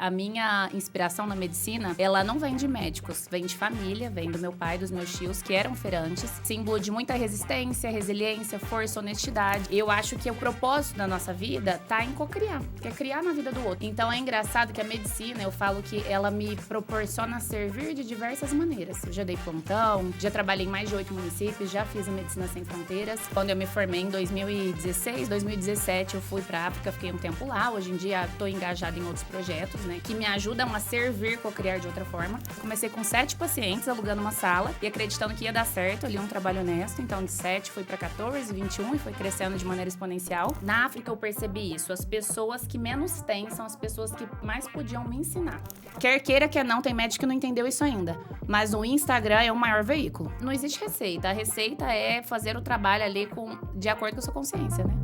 a minha inspiração na medicina, ela não vem de médicos, vem de família, vem do meu pai, dos meus tios, que eram feirantes. Símbolo de muita resistência, resiliência, força, honestidade. Eu acho que o propósito da nossa vida tá em cocriar, que é criar na vida do outro. Então é engraçado que a medicina, eu falo que ela me proporciona servir de diversas maneiras. Eu já dei plantão, já trabalhei em mais de 8 municípios, já fiz a Medicina Sem Fronteiras. Quando eu me formei em 2016, 2017, eu fui pra África, fiquei um tempo lá. Hoje em dia, tô engajada em outros projetos, né, que me ajudam a servir, cocriar de outra forma. Eu comecei com 7 pacientes, alugando uma sala e acreditando que ia dar certo, ali um trabalho honesto. Então, de 7 fui pra 14, 21 e foi crescendo de maneira exponencial. Na África, eu percebi isso. As pessoas que menos têm são as pessoas que mais podiam me ensinar. Quer queira, quer não, tem médico que não entendeu isso ainda. Mas o Instagram é o maior veículo. Não existe receita. A receita é fazer o trabalho ali de acordo com a sua consciência, né?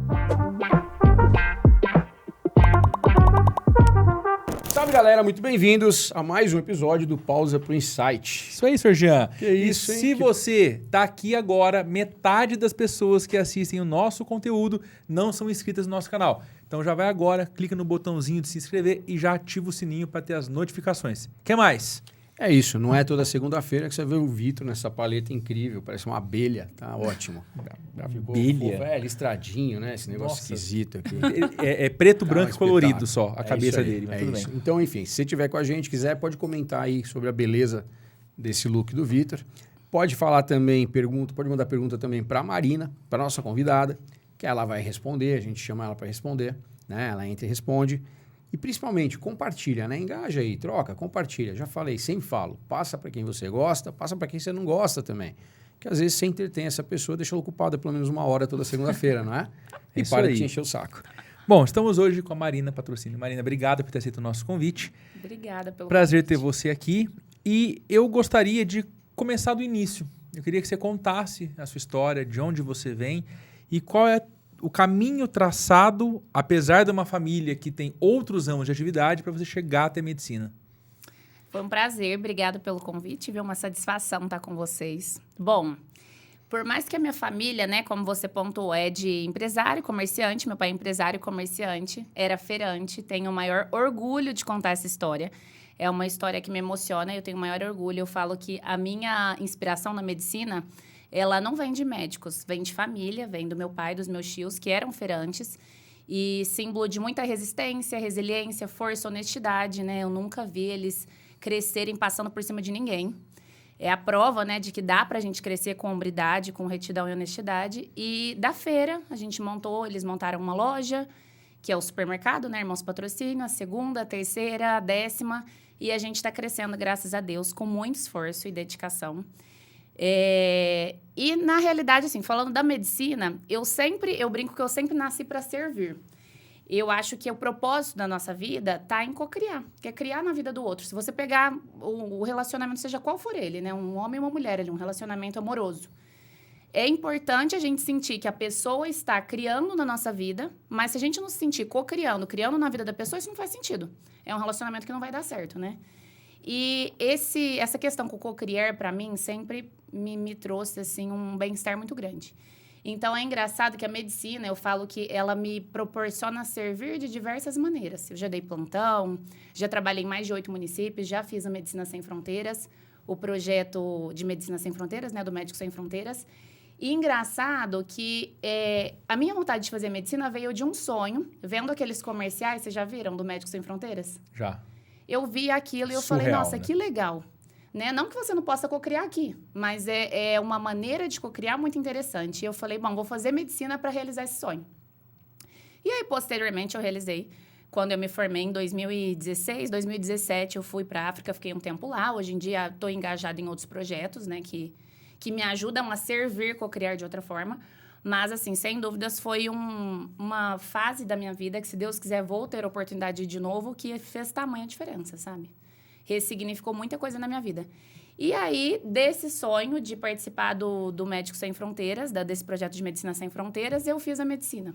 Salve, galera, muito bem-vindos a mais um episódio do Pausa pro Insight. Isso aí, Sr. Jean. Que isso, hein? Se você tá aqui agora, metade das pessoas que assistem o nosso conteúdo não são inscritas no nosso canal. Então já vai agora, clica no botãozinho de se inscrever e já ativa o sininho para ter as notificações. Quer mais? É isso, não é toda segunda-feira que você vê o Vitor nessa paleta incrível, parece uma abelha, tá ótimo. Ficou listradinho, né? Esse negócio esquisito aqui. É preto, branco e colorido só, a cabeça aí, dele, mas tudo isso. bem. Então, enfim, se você estiver com a gente, quiser, pode comentar aí sobre a beleza desse look do Vitor. Pode falar também, pode mandar pergunta também para a Marina, para nossa convidada, que ela vai responder, a gente chama ela para responder, né? Ela entra e responde. E principalmente, compartilha, né? Engaja aí, troca, compartilha. Já falei, sempre falo. Passa para quem você gosta, passa para quem você não gosta também. Porque às vezes você entretém essa pessoa, deixa ela ocupada pelo menos 1 hora toda segunda-feira, não é? E Isso para aí. de te encher o saco. Bom, estamos hoje com a Marina Patrocínio. Marina, obrigado por ter aceito o nosso convite. Obrigada pelo Prazer convite. ter você aqui. E eu gostaria de começar do início. Eu queria que você contasse a sua história, de onde você vem e qual é o caminho traçado, apesar de uma família que tem outros ramos de atividade, para você chegar até a medicina. Foi um prazer, obrigado pelo convite, viu? Uma satisfação estar com vocês. Bom, por mais que a minha família, né, como você pontuou, é de empresário, comerciante, meu pai é empresário, comerciante, era feirante, tenho o maior orgulho de contar essa história. É uma história que me emociona e eu tenho o maior orgulho. Eu falo que a minha inspiração na medicina, ela não vem de médicos, vem de família, vem do meu pai, dos meus tios, que eram feirantes. E símbolo de muita resistência, resiliência, força, honestidade, né? Eu nunca vi eles crescerem passando por cima de ninguém. É a prova, né, de que dá pra gente crescer com hombridade, com retidão e honestidade. E da feira, eles montaram uma loja, que é o supermercado, né? Irmãos Patrocínio, a segunda, a terceira, a 10ª. E a gente está crescendo, graças a Deus, com muito esforço e dedicação. E, na realidade, assim, falando da medicina, eu brinco que eu sempre nasci para servir. Eu acho que o propósito da nossa vida tá em cocriar, que é criar na vida do outro. Se você pegar o relacionamento, seja qual for ele, né? Um homem e uma mulher, um relacionamento amoroso. É importante a gente sentir que a pessoa está criando na nossa vida, mas se a gente não se sentir cocriando, criando na vida da pessoa, isso não faz sentido. É um relacionamento que não vai dar certo, né? E essa questão com o cocriar, para mim, sempre me trouxe, assim, um bem-estar muito grande. Então, é engraçado que a medicina, eu falo que ela me proporciona servir de diversas maneiras. Eu já dei plantão, já trabalhei em mais de 8 municípios, já fiz a Medicina Sem Fronteiras, o projeto de Medicina Sem Fronteiras, né, do Médicos Sem Fronteiras. E engraçado que a minha vontade de fazer medicina veio de um sonho, vendo aqueles comerciais, vocês já viram, do Médicos Sem Fronteiras? Já. Eu vi aquilo e eu Surreal, falei, nossa, né? Que legal. Né? Não que você não possa cocriar aqui, mas é uma maneira de cocriar muito interessante. E eu falei, bom, vou fazer medicina para realizar esse sonho. E aí, posteriormente, eu realizei. Quando eu me formei em 2016, 2017, eu fui para a África, fiquei um tempo lá. Hoje em dia, estou engajada em outros projetos, né, que me ajudam a servir, cocriar de outra forma. Mas, assim, sem dúvidas, foi uma fase da minha vida que, se Deus quiser, vou ter a oportunidade de novo, que fez tamanha diferença, sabe? Ressignificou muita coisa na minha vida. E aí, desse sonho de participar do Médicos Sem Fronteiras, desse projeto de Medicina Sem Fronteiras, eu fiz a medicina.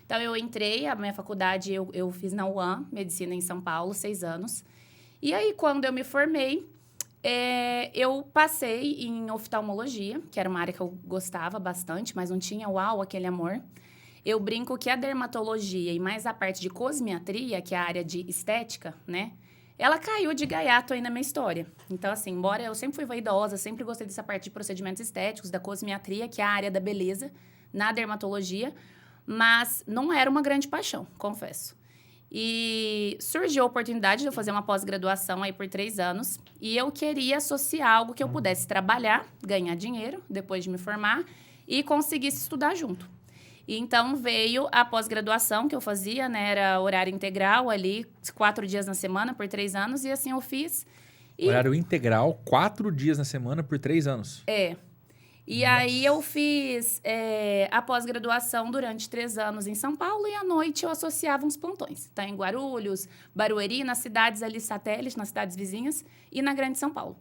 Então, eu entrei, a minha faculdade, eu fiz na UAM, Medicina em São Paulo, 6 anos. E aí, quando eu me formei, eu passei em oftalmologia, que era uma área que eu gostava bastante, mas não tinha, aquele amor. Eu brinco que a dermatologia e mais a parte de cosmiatria, que é a área de estética, né? ela caiu de gaiato aí na minha história. Então, assim, embora eu sempre fui vaidosa, sempre gostei dessa parte de procedimentos estéticos, da cosmiatria, que é a área da beleza, na dermatologia, mas não era uma grande paixão, confesso. E surgiu a oportunidade de eu fazer uma pós-graduação aí por 3 anos, e eu queria associar algo que eu pudesse trabalhar, ganhar dinheiro, depois de me formar, e conseguisse estudar junto. E então veio a pós-graduação que eu fazia, né? Era horário integral ali, 4 dias na semana por 3 anos, e assim eu fiz. E... Horário integral, 4 dias na semana por 3 anos. É. E Nossa. aí eu fiz a pós-graduação durante 3 anos em São Paulo, e à noite eu associava uns plantões. Tá? Em Guarulhos, Barueri, nas cidades ali satélites, nas cidades vizinhas, e na Grande São Paulo.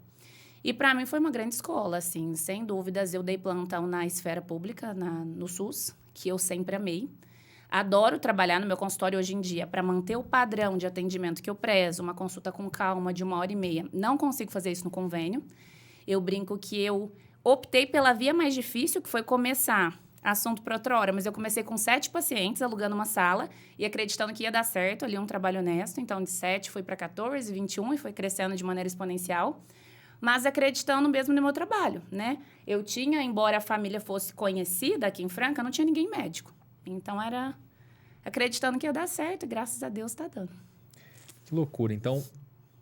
E para mim foi uma grande escola, assim, sem dúvidas. Eu dei plantão na esfera pública, no SUS, que eu sempre amei. Adoro trabalhar no meu consultório hoje em dia para manter o padrão de atendimento que eu prezo, uma consulta com calma de 1h30. Não consigo fazer isso no convênio. Eu brinco que eu optei pela via mais difícil, que foi começar, assunto para outra hora, mas eu comecei com 7 pacientes, alugando uma sala e acreditando que ia dar certo, ali um trabalho honesto. Então, de 7 fui para 14, 21 e foi crescendo de maneira exponencial. Mas acreditando mesmo no meu trabalho, né? Eu tinha, embora a família fosse conhecida aqui em Franca, não tinha ninguém médico. Então, era acreditando que ia dar certo, e graças a Deus está dando. Que loucura. Então,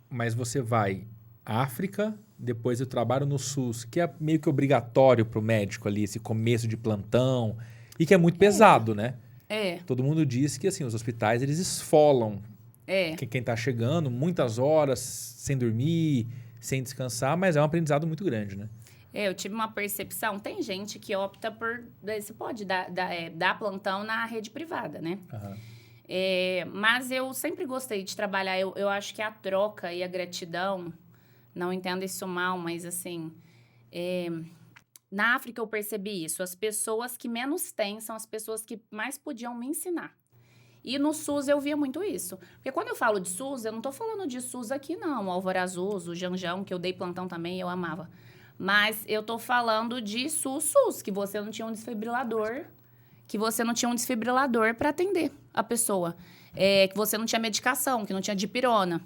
mas você vai África, depois eu trabalho no SUS, que é meio que obrigatório para o médico ali, esse começo de plantão, e que é muito pesado, né? É. Todo mundo diz que assim, os hospitais, eles esfolam quem está chegando, muitas horas, sem dormir, sem descansar, mas é um aprendizado muito grande, né? Eu tive uma percepção, tem gente que opta por... Você pode dar plantão na rede privada, né? Uhum. Mas eu sempre gostei de trabalhar. Eu acho que a troca e a gratidão, não entendo isso mal, mas assim... na África eu percebi isso. As pessoas que menos têm são as pessoas que mais podiam me ensinar. E no SUS eu via muito isso. Porque quando eu falo de SUS, eu não estou falando de SUS aqui, não. O Álvaro Azul, o Janjão, que eu dei plantão também, eu amava. Mas eu estou falando de SUS, que você não tinha um desfibrilador, para atender a pessoa. Que você não tinha medicação, que não tinha dipirona.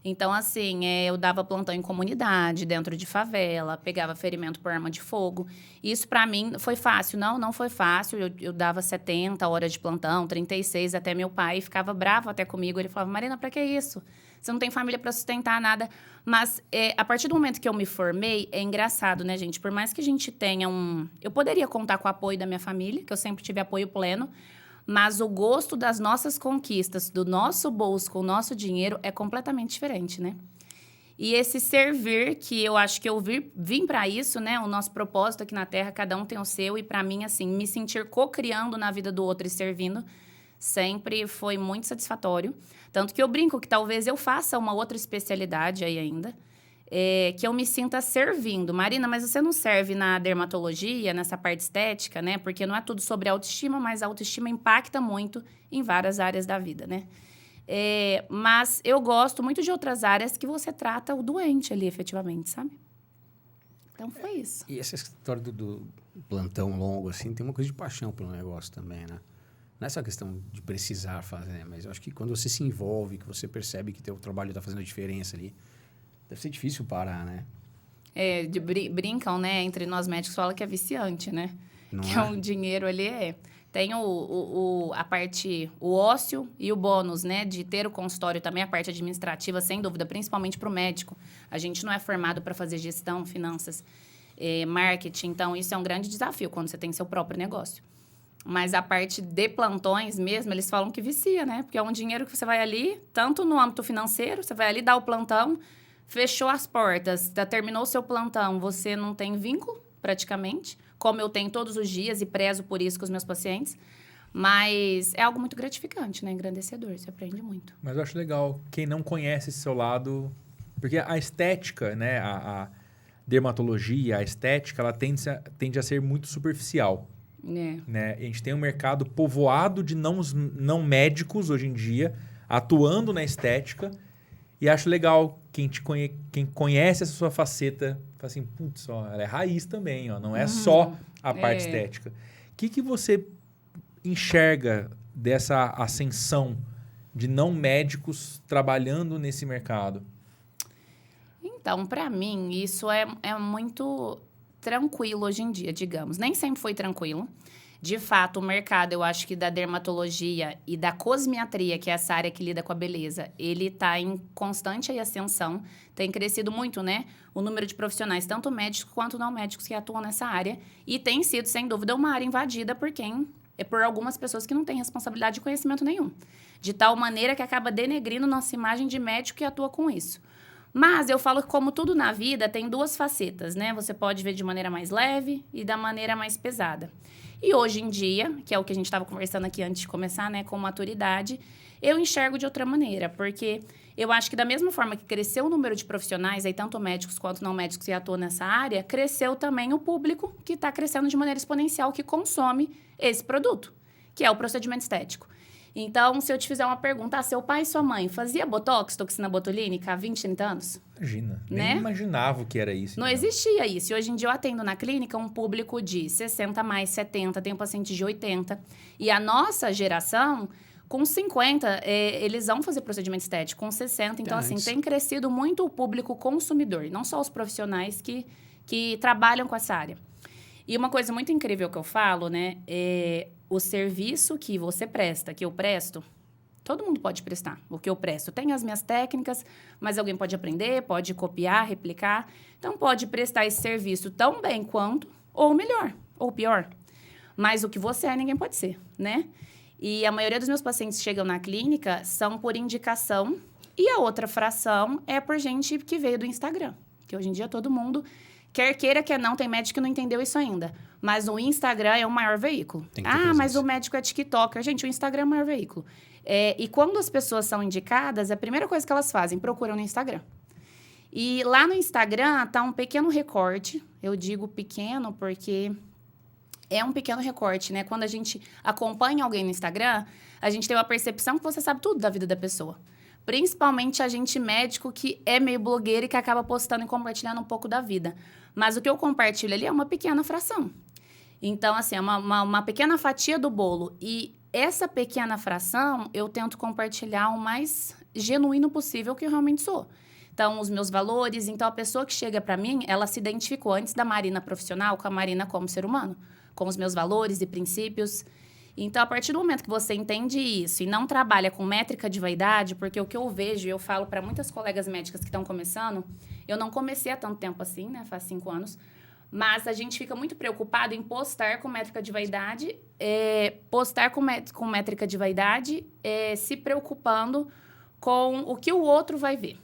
Então, assim, eu dava plantão em comunidade, dentro de favela, pegava ferimento por arma de fogo. Isso, para mim, foi fácil. Não foi fácil. Eu dava 70 horas de plantão, 36, até meu pai ficava bravo até comigo. Ele falava, Marina, para que isso? Você não tem família para sustentar nada. Mas, a partir do momento que eu me formei, é engraçado, né, gente? Por mais que a gente tenha Eu poderia contar com o apoio da minha família, que eu sempre tive apoio pleno, mas o gosto das nossas conquistas, do nosso bolso com o nosso dinheiro, é completamente diferente, né? E esse servir, que eu acho que eu vim para isso, né? O nosso propósito aqui na Terra, cada um tem o seu. E para mim, assim, me sentir co-criando na vida do outro e servindo, sempre foi muito satisfatório. Tanto que eu brinco que talvez eu faça uma outra especialidade aí ainda, que eu me sinta servindo. Marina, mas você não serve na dermatologia, nessa parte estética, né? Porque não é tudo sobre autoestima, mas a autoestima impacta muito em várias áreas da vida, né? Mas eu gosto muito de outras áreas que você trata o doente ali, efetivamente, sabe? Então, foi isso. E essa história do plantão longo, assim, tem uma coisa de paixão pelo negócio também, né? Não é só questão de precisar fazer, mas eu acho que quando você se envolve, que você percebe que teu trabalho está fazendo a diferença ali, deve ser difícil parar, né? Brincam, né? Entre nós médicos, fala que é viciante, né? Não que é um dinheiro ali, Tem a parte, o ócio e o bônus, né? De ter o consultório também, a parte administrativa, sem dúvida, principalmente para o médico. A gente não é formado para fazer gestão, finanças, marketing. Então, isso é um grande desafio quando você tem seu próprio negócio. Mas a parte de plantões mesmo, eles falam que vicia, né? Porque é um dinheiro que você vai ali, tanto no âmbito financeiro, você vai ali dar o plantão, fechou as portas, terminou o seu plantão, você não tem vínculo, praticamente, como eu tenho todos os dias e prezo por isso com os meus pacientes. Mas é algo muito gratificante, né? Engrandecedor, você aprende muito. Mas eu acho legal quem não conhece esse seu lado... Porque a estética, né? A dermatologia, a estética, ela tende a ser muito superficial. Né? A gente tem um mercado povoado de não médicos hoje em dia, atuando na estética. E acho legal quem conhece essa sua faceta, fala assim, putz, ela é raiz também, não é só a parte estética. O que você enxerga dessa ascensão de não médicos trabalhando nesse mercado? Então, para mim, isso é muito tranquilo hoje em dia, digamos. Nem sempre foi tranquilo. De fato, o mercado, eu acho que da dermatologia e da cosmiatria, que é essa área que lida com a beleza, ele está em constante ascensão. Tem crescido muito, né? O número de profissionais, tanto médicos quanto não médicos, que atuam nessa área. E tem sido, sem dúvida, uma área invadida por algumas pessoas que não têm responsabilidade e conhecimento nenhum. De tal maneira que acaba denegrindo nossa imagem de médico que atua com isso. Mas eu falo que, como tudo na vida, tem duas facetas, né? Você pode ver de maneira mais leve e da maneira mais pesada. E hoje em dia, que é o que a gente estava conversando aqui antes de começar, né? Com maturidade, eu enxergo de outra maneira. Porque eu acho que da mesma forma que cresceu o número de profissionais, aí tanto médicos quanto não médicos que atuam nessa área, cresceu também o público que está crescendo de maneira exponencial, que consome esse produto, que é o procedimento estético. Então, se eu te fizer uma pergunta, seu pai e sua mãe fazia botox, toxina botulínica há 20, 30 anos? Imagina, né? Nem imaginava o que era isso. Não existia isso. E hoje em dia eu atendo na clínica um público de 60 mais 70, tem paciente de 80. E a nossa geração, com 50, eles vão fazer procedimento estético, com 60. Então, assim, tem crescido muito o público consumidor, não só os profissionais que trabalham com essa área. E uma coisa muito incrível que eu falo, né, é o serviço que você presta, que eu presto, todo mundo pode prestar o que eu presto. Tem as minhas técnicas, mas alguém pode aprender, pode copiar, replicar. Então, pode prestar esse serviço tão bem quanto, ou melhor, ou pior. Mas o que você é, ninguém pode ser, né? E a maioria dos meus pacientes que chegam na clínica são por indicação, e a outra fração é por gente que veio do Instagram. Que hoje em dia todo mundo, quer queira, quer não, tem médico que não entendeu isso ainda. Mas o Instagram é o maior veículo. Mas o médico é TikToker. Gente, o Instagram é o maior veículo. E quando as pessoas são indicadas, a primeira coisa que elas fazem, procuram no Instagram. E lá no Instagram está um pequeno recorte. Eu digo pequeno porque é um pequeno recorte, né? Quando a gente acompanha alguém no Instagram, a gente tem uma percepção que você sabe tudo da vida da pessoa. Principalmente a gente médico que é meio blogueiro e que acaba postando e compartilhando um pouco da vida. Mas o que eu compartilho ali é uma pequena fração. Então, assim, é uma pequena fatia do bolo. E essa pequena fração, eu tento compartilhar o mais genuíno possível que eu realmente sou. Então, os meus valores. Então, a pessoa que chega para mim, ela se identificou antes da Marina profissional com a Marina como ser humano. Com os meus valores e princípios. Então, a partir do momento que você entende isso e não trabalha com métrica de vaidade, porque o que eu vejo, eu falo para muitas colegas médicas que estão começando, eu não comecei há tanto tempo assim, né? Faz 5 anos. Mas a gente fica muito preocupado em postar com métrica de vaidade, com métrica de vaidade, se preocupando com o que o outro vai ver,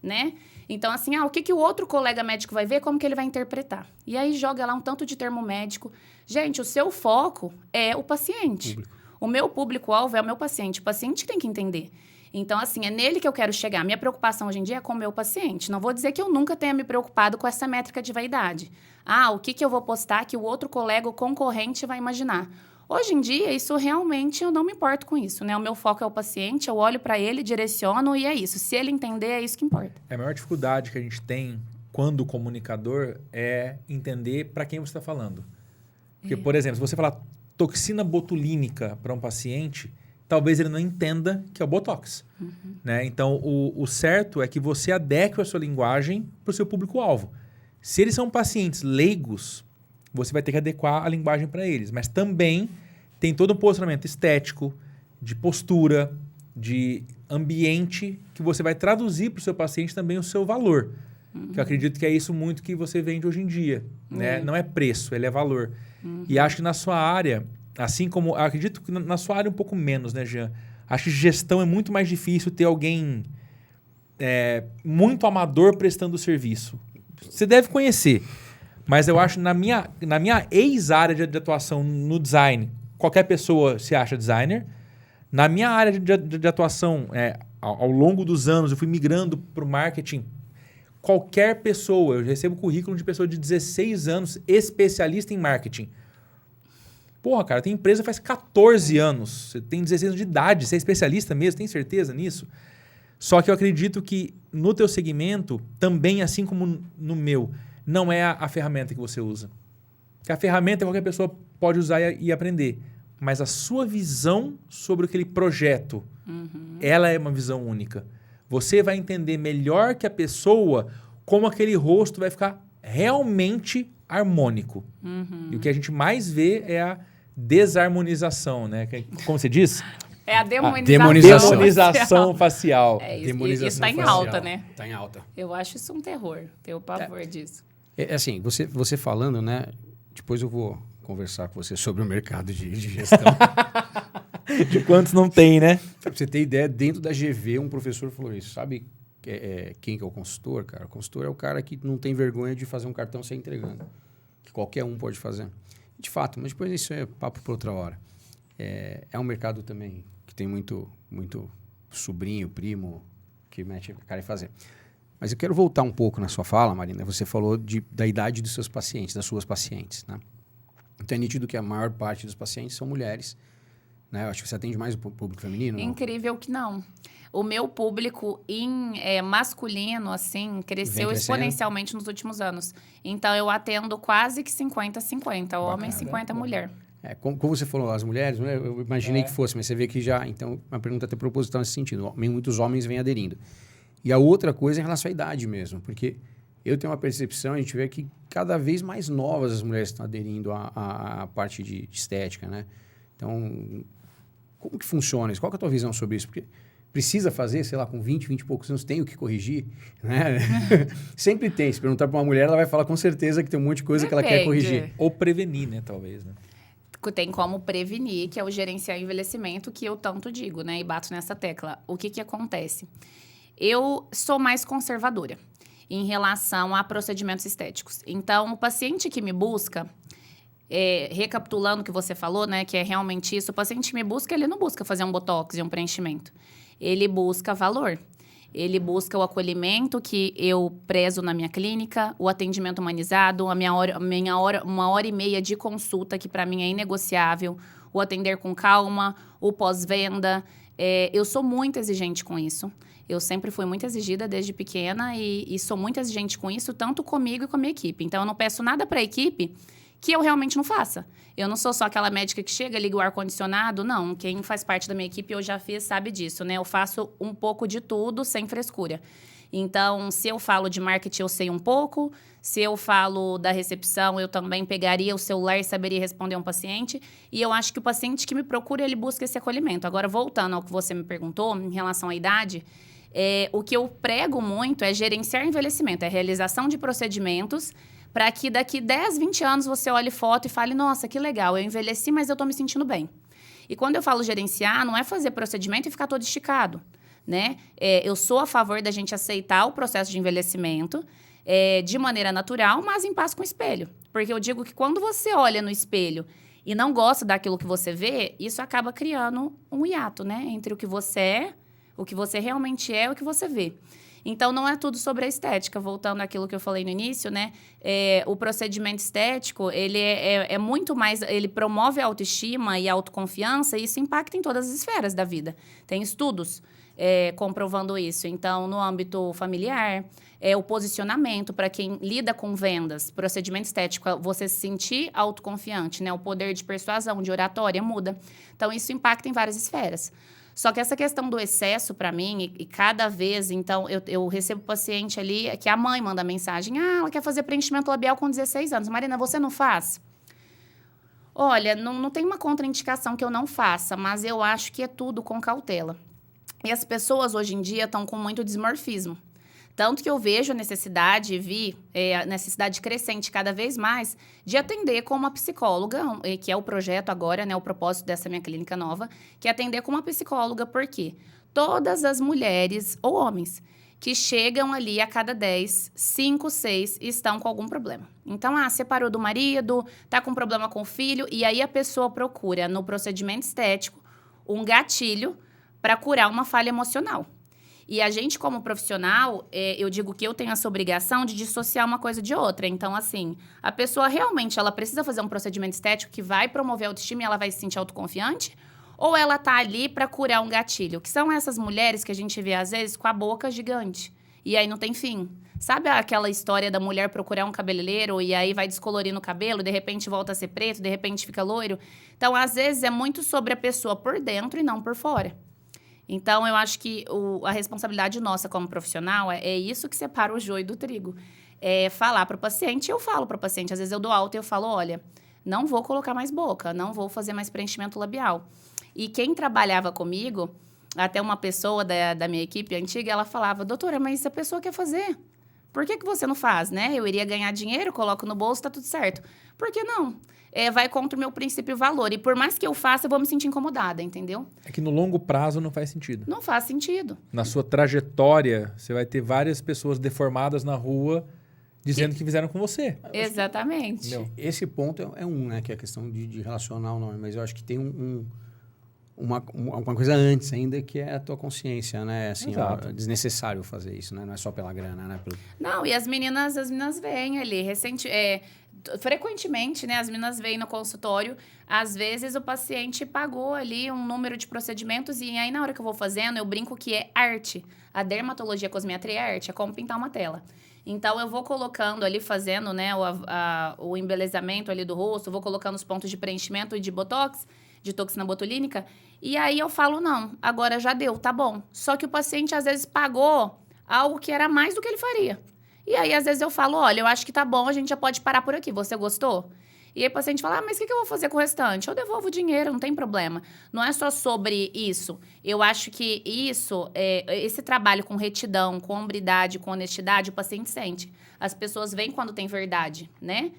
né? Então, assim, o que o outro colega médico vai ver, como que ele vai interpretar? E aí joga lá um tanto de termo médico. Gente, o seu foco é o paciente. O meu público-alvo é o meu paciente. O paciente tem que entender. Então, assim, é nele que eu quero chegar. Minha preocupação hoje em dia é com o meu paciente. Não vou dizer que eu nunca tenha me preocupado com essa métrica de vaidade. O que eu vou postar que o outro colega, o concorrente, vai imaginar? Hoje em dia, isso realmente eu não me importo com isso, né? O meu foco é o paciente, eu olho para ele, direciono e é isso. Se ele entender, é isso que importa. A maior dificuldade que a gente tem quando comunicador é entender para quem você está falando. Porque, por exemplo, se você falar toxina botulínica para um paciente, talvez ele não entenda que é o Botox. Né? Então, o certo é que você adeque a sua linguagem para o seu público-alvo. Se eles são pacientes leigos, você vai ter que adequar a linguagem para eles. Mas também tem todo um posicionamento estético, de postura, de ambiente, que você vai traduzir para o seu paciente também o seu valor. Que eu acredito que é isso muito que você vende hoje em dia. Né? Não é preço, ele é valor. E acho que na sua área, assim como... Eu acredito que na sua área um pouco menos, né, Jean? Acho que gestão é muito mais difícil ter alguém muito amador prestando serviço. Você deve conhecer. Mas eu acho, na minha ex-área de atuação no design, qualquer pessoa se acha designer. Na minha área de atuação, ao longo dos anos, eu fui migrando para o marketing. Qualquer pessoa, eu recebo currículo de pessoa de 16 anos, especialista em marketing. Porra, cara, tem empresa faz 14 anos. Você tem 16 anos de idade, você é especialista mesmo, tem certeza nisso? Só que eu acredito que no teu segmento, também assim como no meu, não é a ferramenta que você usa. Porque a ferramenta qualquer pessoa pode usar e aprender. Mas a sua visão sobre aquele projeto ela é uma visão única. Você vai entender melhor que a pessoa como aquele rosto vai ficar realmente harmônico. E o que a gente mais vê é a desarmonização, né? Como você diz? É a demonização. Demonização facial. Isso está em alta, né? Está em alta. Eu acho isso um terror. Tenho pavor disso. Assim, você falando, né? Depois eu vou conversar com você sobre o mercado de gestão. De quantos não tem, né? Pra você ter ideia, dentro da GV, um professor falou isso. Sabe quem que é o consultor, cara? O consultor é o cara que não tem vergonha de fazer um cartão sem entregando. Que qualquer um pode fazer. De fato, mas depois isso é papo para outra hora. É um mercado também que tem muito sobrinho, primo, que mete a cara em fazer. Mas eu quero voltar um pouco na sua fala, Marina. Você falou da idade dos seus pacientes, das suas pacientes, né? Então é nítido que a maior parte dos pacientes são mulheres, né? Eu acho que você atende mais o público feminino. Incrível que não. O meu público masculino, assim, cresceu exponencialmente nos últimos anos. Então, eu atendo quase que 50-50, homem, 50 mulher. Como você falou, as mulheres, eu imaginei que fosse, mas você vê que já... Então, uma pergunta até proposital nesse sentido. Muitos homens vêm aderindo. E a outra coisa é em relação à idade mesmo, porque eu tenho uma percepção, a gente vê que cada vez mais novas as mulheres estão aderindo à parte de estética, né? Então, como que funciona isso? Qual que é a tua visão sobre isso? Porque precisa fazer, sei lá, com 20 e poucos anos, tem o que corrigir, né? Sempre tem. Se perguntar para uma mulher, ela vai falar com certeza que tem um monte de coisa que ela quer corrigir. Ou prevenir, né? Talvez, né? Tem como prevenir, que é o gerenciar envelhecimento, que eu tanto digo, né? E bato nessa tecla. O que acontece? Eu sou mais conservadora em relação a procedimentos estéticos. Então, o paciente que me busca... recapitulando o que você falou, né, que é realmente isso, o paciente me busca, ele não busca fazer um botox e um preenchimento. Ele busca valor. Ele busca o acolhimento que eu prezo na minha clínica, o atendimento humanizado, uma hora e meia de consulta, que para mim é inegociável, o atender com calma, o pós-venda. Eu sou muito exigente com isso. Eu sempre fui muito exigida desde pequena e sou muito exigente com isso, tanto comigo e com a minha equipe. Então, eu não peço nada para a equipe que eu realmente não faça. Eu não sou só aquela médica que chega, liga o ar-condicionado, não. Quem faz parte da minha equipe, eu já fiz, sabe disso, né? Eu faço um pouco de tudo, sem frescura. Então, se eu falo de marketing, eu sei um pouco. Se eu falo da recepção, eu também pegaria o celular e saberia responder um paciente. E eu acho que o paciente que me procura, ele busca esse acolhimento. Agora, voltando ao que você me perguntou, em relação à idade, o que eu prego muito é gerenciar envelhecimento, é realização de procedimentos para que daqui 10, 20 anos você olhe foto e fale, nossa, que legal, eu envelheci, mas eu estou me sentindo bem. E quando eu falo gerenciar, não é fazer procedimento e ficar todo esticado, né? Eu sou a favor da gente aceitar o processo de envelhecimento de maneira natural, mas em paz com o espelho. Porque eu digo que quando você olha no espelho e não gosta daquilo que você vê, isso acaba criando um hiato, né? Entre o que você é, o que você realmente é e o que você vê. Então, não é tudo sobre a estética. Voltando àquilo que eu falei no início, né? O procedimento estético, ele é muito mais... Ele promove a autoestima e a autoconfiança, e isso impacta em todas as esferas da vida. Tem estudos comprovando isso. Então, no âmbito familiar, o posicionamento para quem lida com vendas, procedimento estético, você se sentir autoconfiante, né? O poder de persuasão, de oratória muda. Então, isso impacta em várias esferas. Só que essa questão do excesso, para mim, e cada vez, então, eu recebo paciente ali que a mãe manda mensagem, ela quer fazer preenchimento labial com 16 anos. Marina, você não faz? Olha, não tem uma contraindicação que eu não faça, mas eu acho que é tudo com cautela. E as pessoas, hoje em dia, estão com muito dismorfismo. Tanto que eu vejo a necessidade, a necessidade crescente cada vez mais de atender como uma psicóloga, que é o projeto agora, né, o propósito dessa minha clínica nova, que é atender como uma psicóloga, porque todas as mulheres ou homens que chegam ali a cada 10, 5, 6 estão com algum problema. Então, separou do marido, tá com problema com o filho, e aí a pessoa procura no procedimento estético um gatilho para curar uma falha emocional. E a gente, como profissional, eu digo que eu tenho essa obrigação de dissociar uma coisa de outra. Então, assim, a pessoa realmente, ela precisa fazer um procedimento estético que vai promover a autoestima e ela vai se sentir autoconfiante? Ou ela tá ali para curar um gatilho? Que são essas mulheres que a gente vê, às vezes, com a boca gigante. E aí não tem fim. Sabe aquela história da mulher procurar um cabeleireiro e aí vai descolorindo o cabelo, de repente volta a ser preto, de repente fica loiro? Então, às vezes, é muito sobre a pessoa por dentro e não por fora. Então, eu acho que a responsabilidade nossa como profissional é isso que separa o joio do trigo. É falar para o paciente, eu falo para o paciente. Às vezes eu dou alta e eu falo, olha, não vou colocar mais boca, não vou fazer mais preenchimento labial. E quem trabalhava comigo, até uma pessoa da minha equipe antiga, ela falava, doutora, mas se a pessoa quer fazer, por que você não faz, né? Eu iria ganhar dinheiro, coloco no bolso, tá tudo certo. Por que não? Vai contra o meu princípio e valor. E por mais que eu faça, eu vou me sentir incomodada, entendeu? É que no longo prazo não faz sentido. Não faz sentido. Na sua trajetória, você vai ter várias pessoas deformadas na rua dizendo que fizeram com você. Exatamente. Esse ponto é né? Que é a questão de relacionar o nome. Mas eu acho que tem uma coisa antes ainda, que é a tua consciência, né? Assim, é desnecessário fazer isso, né? Não é só pela grana, né? Não, e as meninas vêm ali. Frequentemente, né? As meninas vêm no consultório. Às vezes, o paciente pagou ali um número de procedimentos e aí, na hora que eu vou fazendo, eu brinco que é arte. A dermatologia, a cosmetria é arte. É como pintar uma tela. Então, eu vou colocando ali, fazendo, né? O embelezamento ali do rosto. Vou colocando os pontos de preenchimento e de botox, de toxina botulínica. E aí, eu falo, não, agora já deu, tá bom. Só que o paciente, às vezes, pagou algo que era mais do que ele faria. E aí, às vezes, eu falo, olha, eu acho que tá bom, a gente já pode parar por aqui. Você gostou? E aí o paciente fala, mas o que eu vou fazer com o restante? Eu devolvo o dinheiro, não tem problema. Não é só sobre isso. Eu acho que esse trabalho com retidão, com hombridade, com honestidade, o paciente sente. As pessoas veem quando tem verdade, né?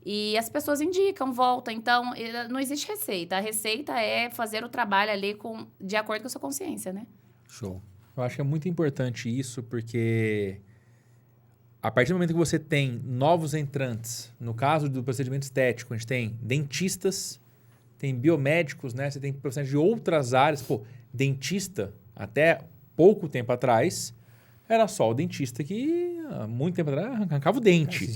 E as pessoas indicam, voltam. Então, não existe receita. A receita é fazer o trabalho ali de acordo com a sua consciência, né? Show. Eu acho que é muito importante isso, porque a partir do momento que você tem novos entrantes, no caso do procedimento estético, a gente tem dentistas, tem biomédicos, né? Você tem profissionais de outras áreas. Pô, dentista, até pouco tempo atrás, era só o dentista que, há muito tempo atrás, arrancava o dente.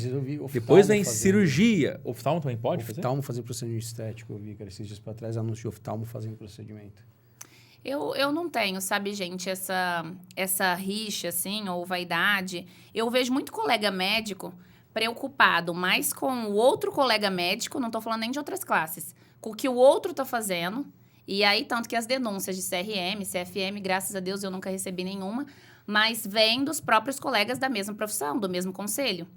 Depois vem cirurgia. Oftalmo também pode fazer? Oftalmo fazer procedimento estético. Eu vi, cara, esses dias para trás, anúncio de oftalmo fazendo procedimento. Eu não tenho, sabe, gente, essa rixa, assim, ou vaidade. Eu vejo muito colega médico preocupado mais com o outro colega médico, não tô falando nem de outras classes, com o que o outro tá fazendo. E aí, tanto que as denúncias de CRM, CFM, graças a Deus eu nunca recebi nenhuma, mas vem dos próprios colegas da mesma profissão, do mesmo conselho.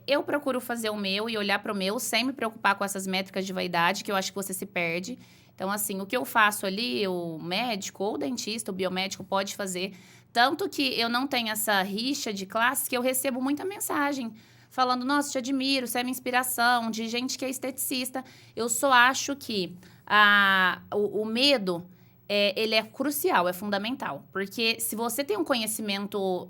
Eu procuro fazer o meu e olhar para o meu sem me preocupar com essas métricas de vaidade, que eu acho que você se perde. Então, assim, o que eu faço ali, o médico ou o dentista, o biomédico pode fazer. Tanto que eu não tenho essa rixa de classes, que eu recebo muita mensagem falando, nossa, te admiro, você é minha inspiração, de gente que é esteticista. Eu só acho que o medo, ele é crucial, é fundamental. Porque se você tem um conhecimento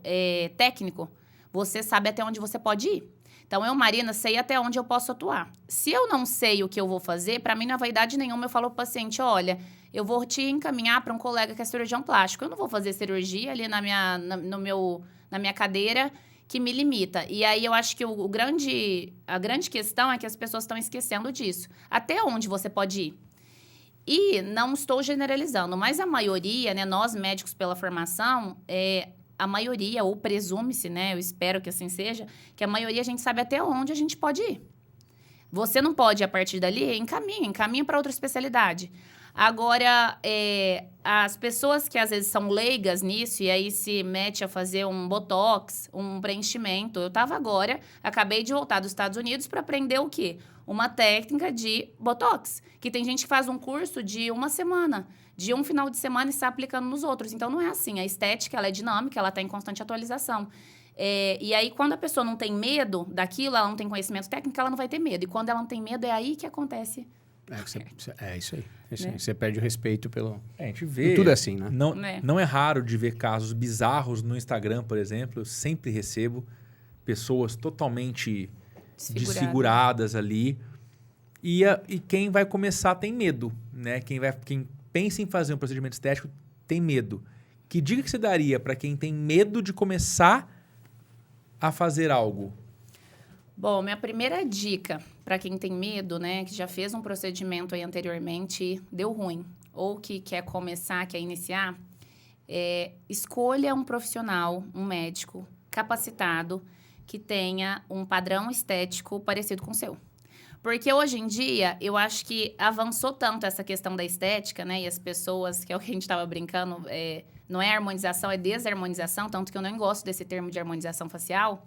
técnico, você sabe até onde você pode ir. Então, eu, Marina, sei até onde eu posso atuar. Se eu não sei o que eu vou fazer, para mim não é vaidade nenhuma. Eu falo pro paciente, olha, eu vou te encaminhar para um colega que é cirurgião plástico. Eu não vou fazer cirurgia ali na minha cadeira que me limita. E aí, eu acho que a grande questão é que as pessoas estão esquecendo disso. Até onde você pode ir? E não estou generalizando, mas a maioria, né, nós médicos pela formação, a maioria, ou presume-se, né? Eu espero que assim seja, que a maioria a gente sabe até onde a gente pode ir. Você não pode, a partir dali, encaminha para outra especialidade. Agora, as pessoas que às vezes são leigas nisso e aí se mete a fazer um botox, um preenchimento. Acabei de voltar dos Estados Unidos para aprender o quê? Uma técnica de botox, que tem gente que faz um curso de uma semana, de um final de semana e está aplicando nos outros. Então, não é assim. A estética, ela é dinâmica, ela está em constante atualização. E aí, quando a pessoa não tem medo daquilo, ela não tem conhecimento técnico, ela não vai ter medo. E quando ela não tem medo, é aí que acontece. Isso aí. Você perde o respeito pelo... A gente vê... E tudo é assim, né? Não é raro de ver casos bizarros no Instagram, por exemplo. Eu sempre recebo pessoas totalmente desfiguradas ali. E quem vai começar tem medo, né? Quem pensa em fazer um procedimento estético tem medo. Que dica que você daria para quem tem medo de começar a fazer algo? Bom, minha primeira dica para quem tem medo, né, que já fez um procedimento aí anteriormente e deu ruim, ou que quer começar, quer iniciar, escolha um profissional, um médico capacitado que tenha um padrão estético parecido com o seu. Porque hoje em dia, eu acho que avançou tanto essa questão da estética, né? E as pessoas, que é o que a gente estava brincando, não é harmonização, é desarmonização, tanto que eu não gosto desse termo de harmonização facial,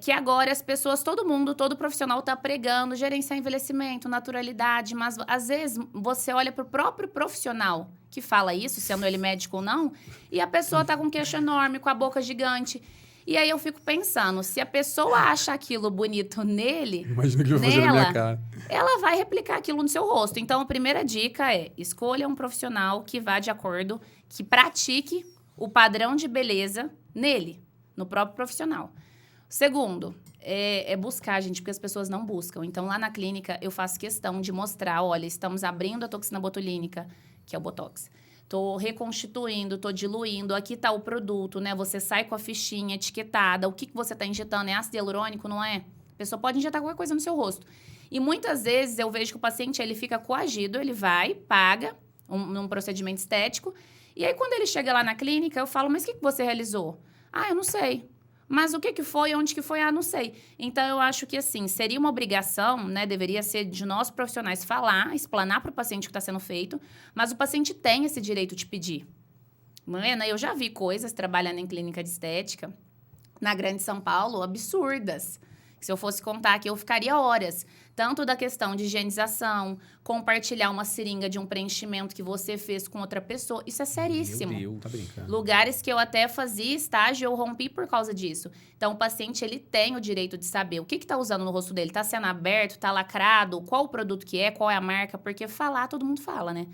que agora as pessoas, todo profissional está pregando gerenciar envelhecimento, naturalidade, mas às vezes você olha para o próprio profissional que fala isso, sendo ele médico ou não, e a pessoa tá com um queixo enorme, com a boca gigante. E aí eu fico pensando, se a pessoa acha aquilo bonito nele, imagina que eu vou fazer na minha cara. Ela vai replicar aquilo no seu rosto. Então, a primeira dica é, escolha um profissional que vá de acordo, que pratique o padrão de beleza nele, no próprio profissional. Segundo, é buscar, gente, porque as pessoas não buscam. Então, lá na clínica, eu faço questão de mostrar, olha, estamos abrindo a toxina botulínica, que é o Botox. Tô reconstituindo, tô diluindo, aqui tá o produto, né? Você sai com a fichinha etiquetada, o que você tá injetando, é ácido hialurônico, não é? A pessoa pode injetar qualquer coisa no seu rosto. E muitas vezes eu vejo que o paciente, ele fica coagido, ele vai, paga um procedimento estético, e aí quando ele chega lá na clínica, eu falo, mas o que você realizou? Ah, eu não sei. Mas o que foi, onde que foi? Ah, não sei. Então, eu acho que, assim, seria uma obrigação, né? Deveria ser de nós profissionais falar, explanar para o paciente o que está sendo feito, mas o paciente tem esse direito de pedir. Mano, eu já vi coisas trabalhando em clínica de estética, na Grande São Paulo, absurdas. Se eu fosse contar aqui, eu ficaria horas. Tanto da questão de higienização, compartilhar uma seringa de um preenchimento que você fez com outra pessoa. Isso é seríssimo. Meu Deus, tá brincando. Lugares que eu até fazia estágio, eu rompi por causa disso. Então, o paciente, ele tem o direito de saber o que tá usando no rosto dele. Tá sendo aberto, tá lacrado, qual o produto que é, qual é a marca. Porque falar, todo mundo fala, né?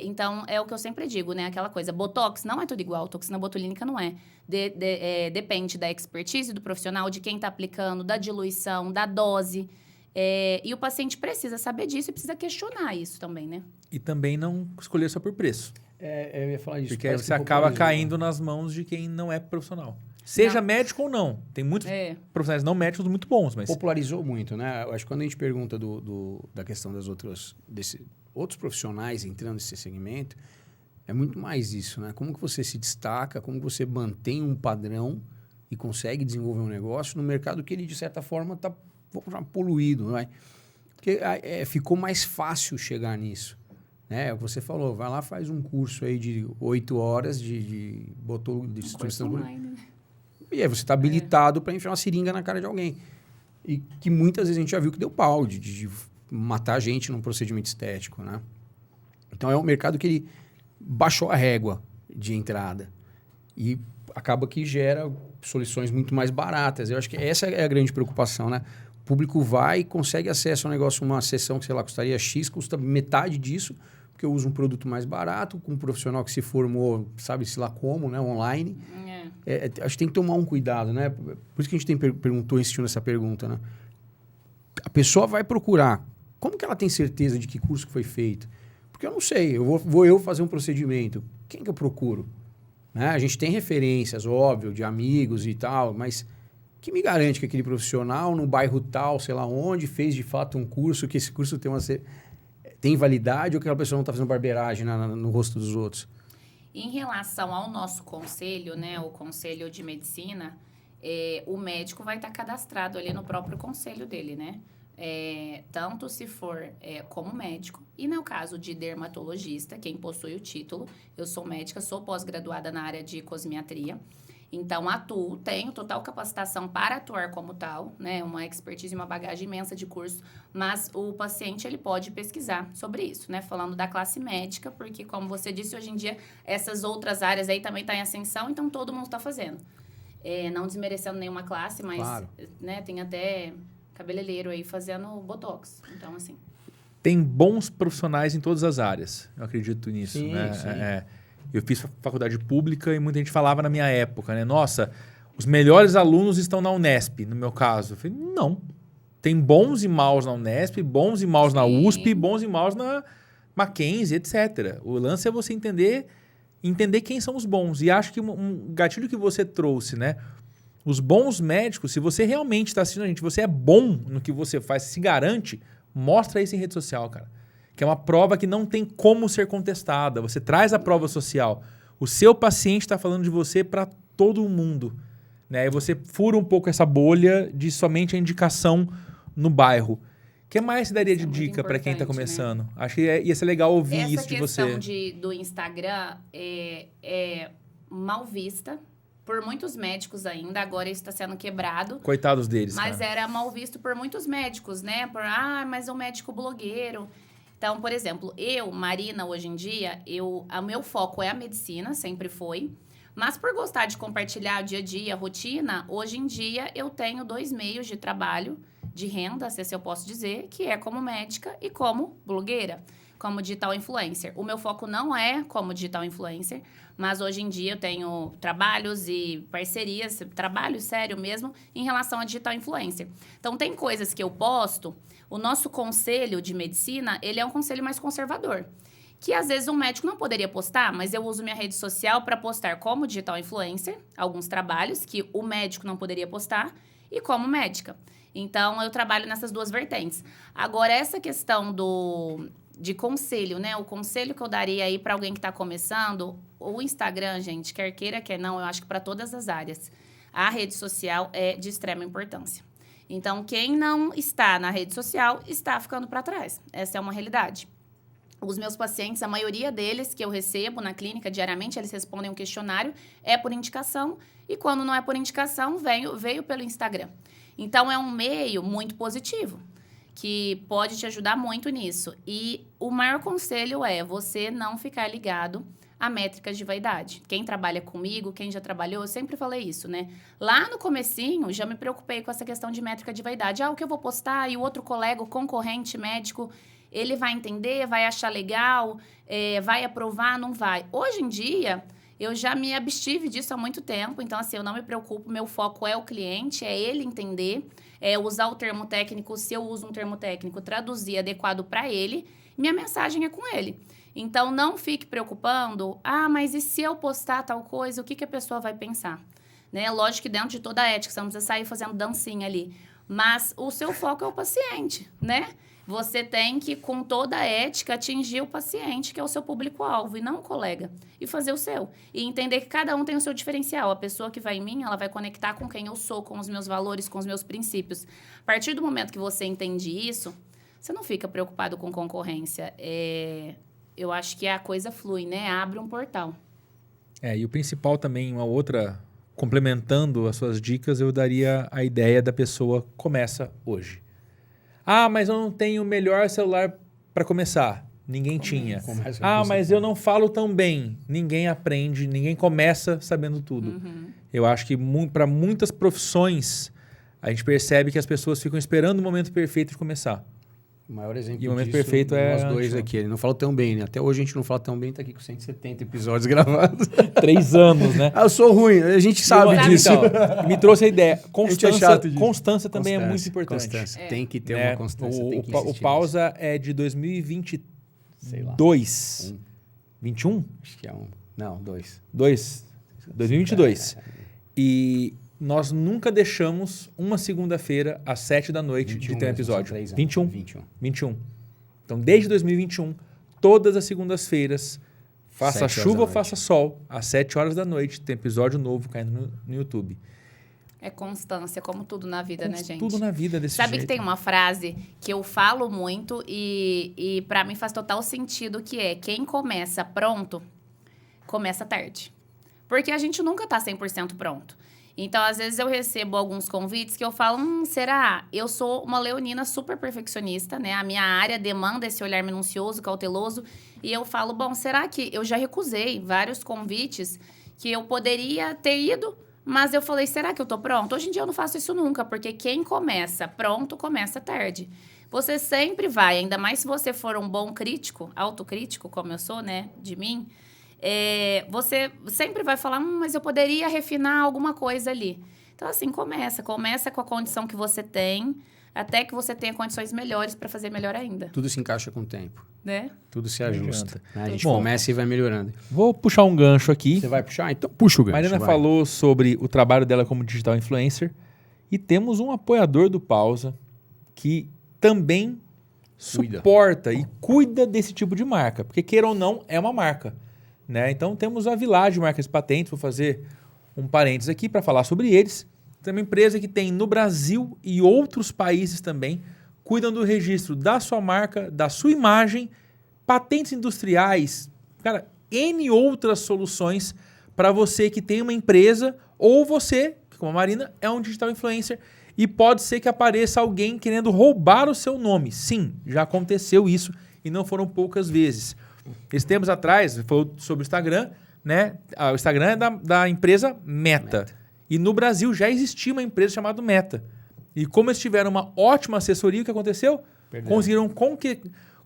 Então, é o que eu sempre digo, né? Aquela coisa, Botox não é tudo igual, toxina botulínica não é. Depende da expertise do profissional, de quem tá aplicando, da diluição, da dose. E o paciente precisa saber disso e precisa questionar isso também, né? E também não escolher só por preço. Eu ia falar isso. Porque aí você acaba caindo nas mãos de quem não é profissional. Seja médico ou não. Tem muitos profissionais não médicos muito bons, mas... Popularizou muito, né? Eu acho que quando a gente pergunta da questão outros profissionais entrando nesse segmento, é muito mais isso, né? Como que você se destaca, como que você mantém um padrão e consegue desenvolver um negócio no mercado que ele, de certa forma, está poluído, não é? Porque ficou mais fácil chegar nisso. Né? Você falou, vai lá, faz um curso aí de 8 horas de curso online, né? E aí você está habilitado para enfiar uma seringa na cara de alguém. E que muitas vezes a gente já viu que deu pau de matar gente num procedimento estético, né? Então é um mercado que ele baixou a régua de entrada e acaba que gera soluções muito mais baratas. Eu acho que essa é a grande preocupação, né? O público vai e consegue acesso ao negócio, uma sessão que, sei lá, custaria X, custa metade disso, porque eu uso um produto mais barato, com um profissional que se formou, sabe-se lá como, né? Online. Acho que tem que tomar um cuidado, né? Por isso que a gente insistiu nessa pergunta, né? A pessoa vai procurar. Como que ela tem certeza de que curso que foi feito? Porque eu não sei. Eu vou fazer um procedimento. Quem que eu procuro? Né? A gente tem referências, óbvio, de amigos e tal, mas que me garante que aquele profissional no bairro tal, sei lá onde, fez de fato um curso, que esse curso tem validade ou que aquela pessoa não está fazendo barbeiragem no rosto dos outros? Em relação ao nosso conselho, né, o Conselho de Medicina, o médico vai estar cadastrado ali no próprio conselho dele, né? Tanto se for como médico, e no caso de dermatologista, quem possui o título, eu sou médica, sou pós-graduada na área de cosmiatria, então atuo, tenho total capacitação para atuar como tal, né, uma expertise e uma bagagem imensa de curso, mas o paciente ele pode pesquisar sobre isso, né, falando da classe médica, porque como você disse, hoje em dia essas outras áreas aí também estão em ascensão, então todo mundo está fazendo. Não desmerecendo nenhuma classe, mas claro, né, tem até cabeleireiro aí fazendo Botox. Então, assim... Tem bons profissionais em todas as áreas. Eu acredito nisso, sim, né? Sim. Eu fiz faculdade pública e muita gente falava na minha época, né? Nossa, os melhores alunos estão na Unesp, no meu caso. Eu falei, não. Tem bons e maus na Unesp, bons e maus na USP, bons e maus na Mackenzie, etc. O lance é você entender quem são os bons. E acho que um gatilho que você trouxe, né? Os bons médicos, se você realmente está assistindo a gente, você é bom no que você faz, se garante, mostra isso em rede social, cara. Que é uma prova que não tem como ser contestada. Você traz a prova social. O seu paciente está falando de você para todo mundo. Né? E você fura um pouco essa bolha de somente a indicação no bairro. que mais você daria de Isso é muito dica para quem está importante, né? começando? Acho que ia ser legal ouvir Essa isso de você. questão do Instagram é mal vista por muitos médicos ainda. Agora isso está sendo quebrado. Coitados deles, Mas cara. era mal visto por muitos médicos, né? Mas é um médico blogueiro. Então, por exemplo, Marina, hoje em dia, o meu foco é a medicina, sempre foi. Mas por gostar de compartilhar o dia a dia, a rotina, hoje em dia eu tenho 2 meios de trabalho, de renda, se eu posso dizer, que é como médica e como blogueira, como digital influencer. O meu foco não é como digital influencer, mas hoje em dia eu tenho trabalhos e parcerias, trabalho sério mesmo, em relação a digital influencer. Então, tem coisas que eu posto. O nosso conselho de medicina, ele é um conselho mais conservador. Que às vezes um médico não poderia postar, mas eu uso minha rede social para postar como digital influencer, alguns trabalhos que o médico não poderia postar, e como médica. Então, eu trabalho nessas 2 vertentes. Agora, essa questão de conselho, né? O conselho que eu daria aí para alguém que está começando, o Instagram, gente, quer queira, quer não, eu acho que para todas as áreas, a rede social é de extrema importância. Então, quem não está na rede social está ficando para trás. Essa é uma realidade. Os meus pacientes, a maioria deles que eu recebo na clínica diariamente, eles respondem um questionário, é por indicação, e quando não é por indicação, veio pelo Instagram. Então, é um meio muito positivo, que pode te ajudar muito nisso. E o maior conselho é você não ficar ligado a métricas de vaidade. Quem trabalha comigo, quem já trabalhou, eu sempre falei isso, né? Lá no comecinho, já me preocupei com essa questão de métrica de vaidade. O que eu vou postar e o outro colega, o concorrente médico, ele vai entender, vai achar legal, vai aprovar, não vai. Hoje em dia, eu já me abstive disso há muito tempo, então, assim, eu não me preocupo, meu foco é o cliente, é ele entender, é usar o termo técnico, se eu uso um termo técnico, traduzir adequado para ele, minha mensagem é com ele. Então, não fique preocupando, mas e se eu postar tal coisa, o que a pessoa vai pensar? Né? Lógico que dentro de toda a ética, você não precisa sair fazendo dancinha ali, mas o seu foco é o paciente, né? Você tem que, com toda a ética, atingir o paciente, que é o seu público-alvo, e não o colega. E fazer o seu. E entender que cada um tem o seu diferencial. A pessoa que vai em mim, ela vai conectar com quem eu sou, com os meus valores, com os meus princípios. A partir do momento que você entende isso, você não fica preocupado com concorrência. Eu acho que a coisa flui, né? Abre um portal. E o principal também, uma outra, complementando as suas dicas, eu daria a ideia da pessoa começa hoje. Mas eu não tenho o melhor celular para começar. Ninguém tinha. Mas eu não falo tão bem. Ninguém aprende, ninguém começa sabendo tudo. Uhum. Eu acho que para muitas profissões, a gente percebe que as pessoas ficam esperando o momento perfeito de começar. O maior exemplo E o momento disso, perfeito é nós 2 aqui. Ele não fala tão bem, né? Até hoje a gente não fala tão bem, tá aqui com 170 episódios gravados. 3 anos, né? Eu sou ruim, a gente sabe disso. Então, me trouxe a ideia. chato disso. Constância também é muito importante. Constância. Tem que ter uma constância. Tem que o Pausa é de 2022. Sei lá. 21? Acho que é um. Não, 2. 2022. E nós nunca deixamos uma segunda-feira às 7 da noite de ter um episódio. 21. Então, desde 2021, todas as segundas-feiras, faça chuva ou faça sol, às 7 horas da noite, tem episódio novo caindo no YouTube. É constância, como tudo na vida, né, gente? Tudo na vida desse Sabe jeito. que tem uma frase que eu falo muito e para mim faz total sentido, que é: quem começa pronto, começa tarde. Porque a gente nunca tá 100% pronto. Então, às vezes eu recebo alguns convites que eu falo, será? Eu sou uma leonina super perfeccionista, né? A minha área demanda esse olhar minucioso, cauteloso. E eu falo, será que eu já recusei vários convites que eu poderia ter ido, mas eu falei, será que eu tô pronto? Hoje em dia eu não faço isso nunca, porque quem começa pronto, começa tarde. Você sempre vai, ainda mais se você for um bom crítico, autocrítico, como eu sou, né, de mim, você sempre vai falar, mas eu poderia refinar alguma coisa ali. Então, assim, começa com a condição que você tem, até que você tenha condições melhores para fazer melhor ainda. Tudo se encaixa com o tempo. Né? Tudo se ajusta. Né? A gente Bom, começa e vai melhorando. Vou puxar um gancho aqui. Você vai puxar? Então puxa o gancho. Marina falou sobre o trabalho dela como digital influencer e temos um apoiador do Pausa que também suporta e cuida desse tipo de marca, porque queira ou não, é uma marca. Né? Então temos a Village Marcas e Patentes, vou fazer um parênteses aqui para falar sobre eles. Tem uma empresa que tem no Brasil e outros países também cuidam do registro da sua marca, da sua imagem, patentes industriais, cara, N outras soluções para você que tem uma empresa ou você, como a Marina, é um digital influencer e pode ser que apareça alguém querendo roubar o seu nome. Sim, já aconteceu isso e não foram poucas vezes. Esses tempos atrás, falou sobre o Instagram, né? O Instagram é da empresa Meta. E no Brasil já existia uma empresa chamada Meta. E como eles tiveram uma ótima assessoria, o que aconteceu? Conseguiram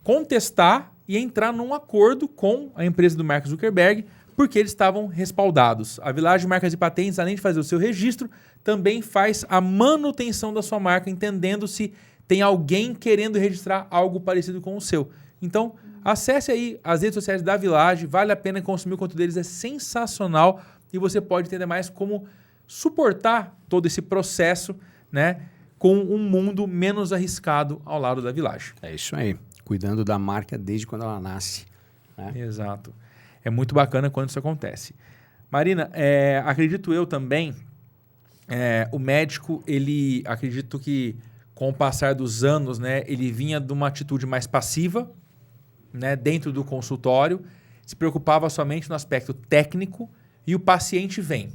contestar e entrar num acordo com a empresa do Mark Zuckerberg, porque eles estavam respaldados. A Village de Marcas e Patentes, além de fazer o seu registro, também faz a manutenção da sua marca, entendendo se tem alguém querendo registrar algo parecido com o seu. Então, acesse aí as redes sociais da Village, vale a pena consumir o conteúdo deles, é sensacional e você pode entender mais como suportar todo esse processo, né, com um mundo menos arriscado ao lado da Village. É isso aí, cuidando da marca desde quando ela nasce. Né? Exato. É muito bacana quando isso acontece. Marina, acredito eu também, o médico, ele, acredito que com o passar dos anos, né, ele vinha de uma atitude mais passiva, né, dentro do consultório, se preocupava somente no aspecto técnico e o paciente vem.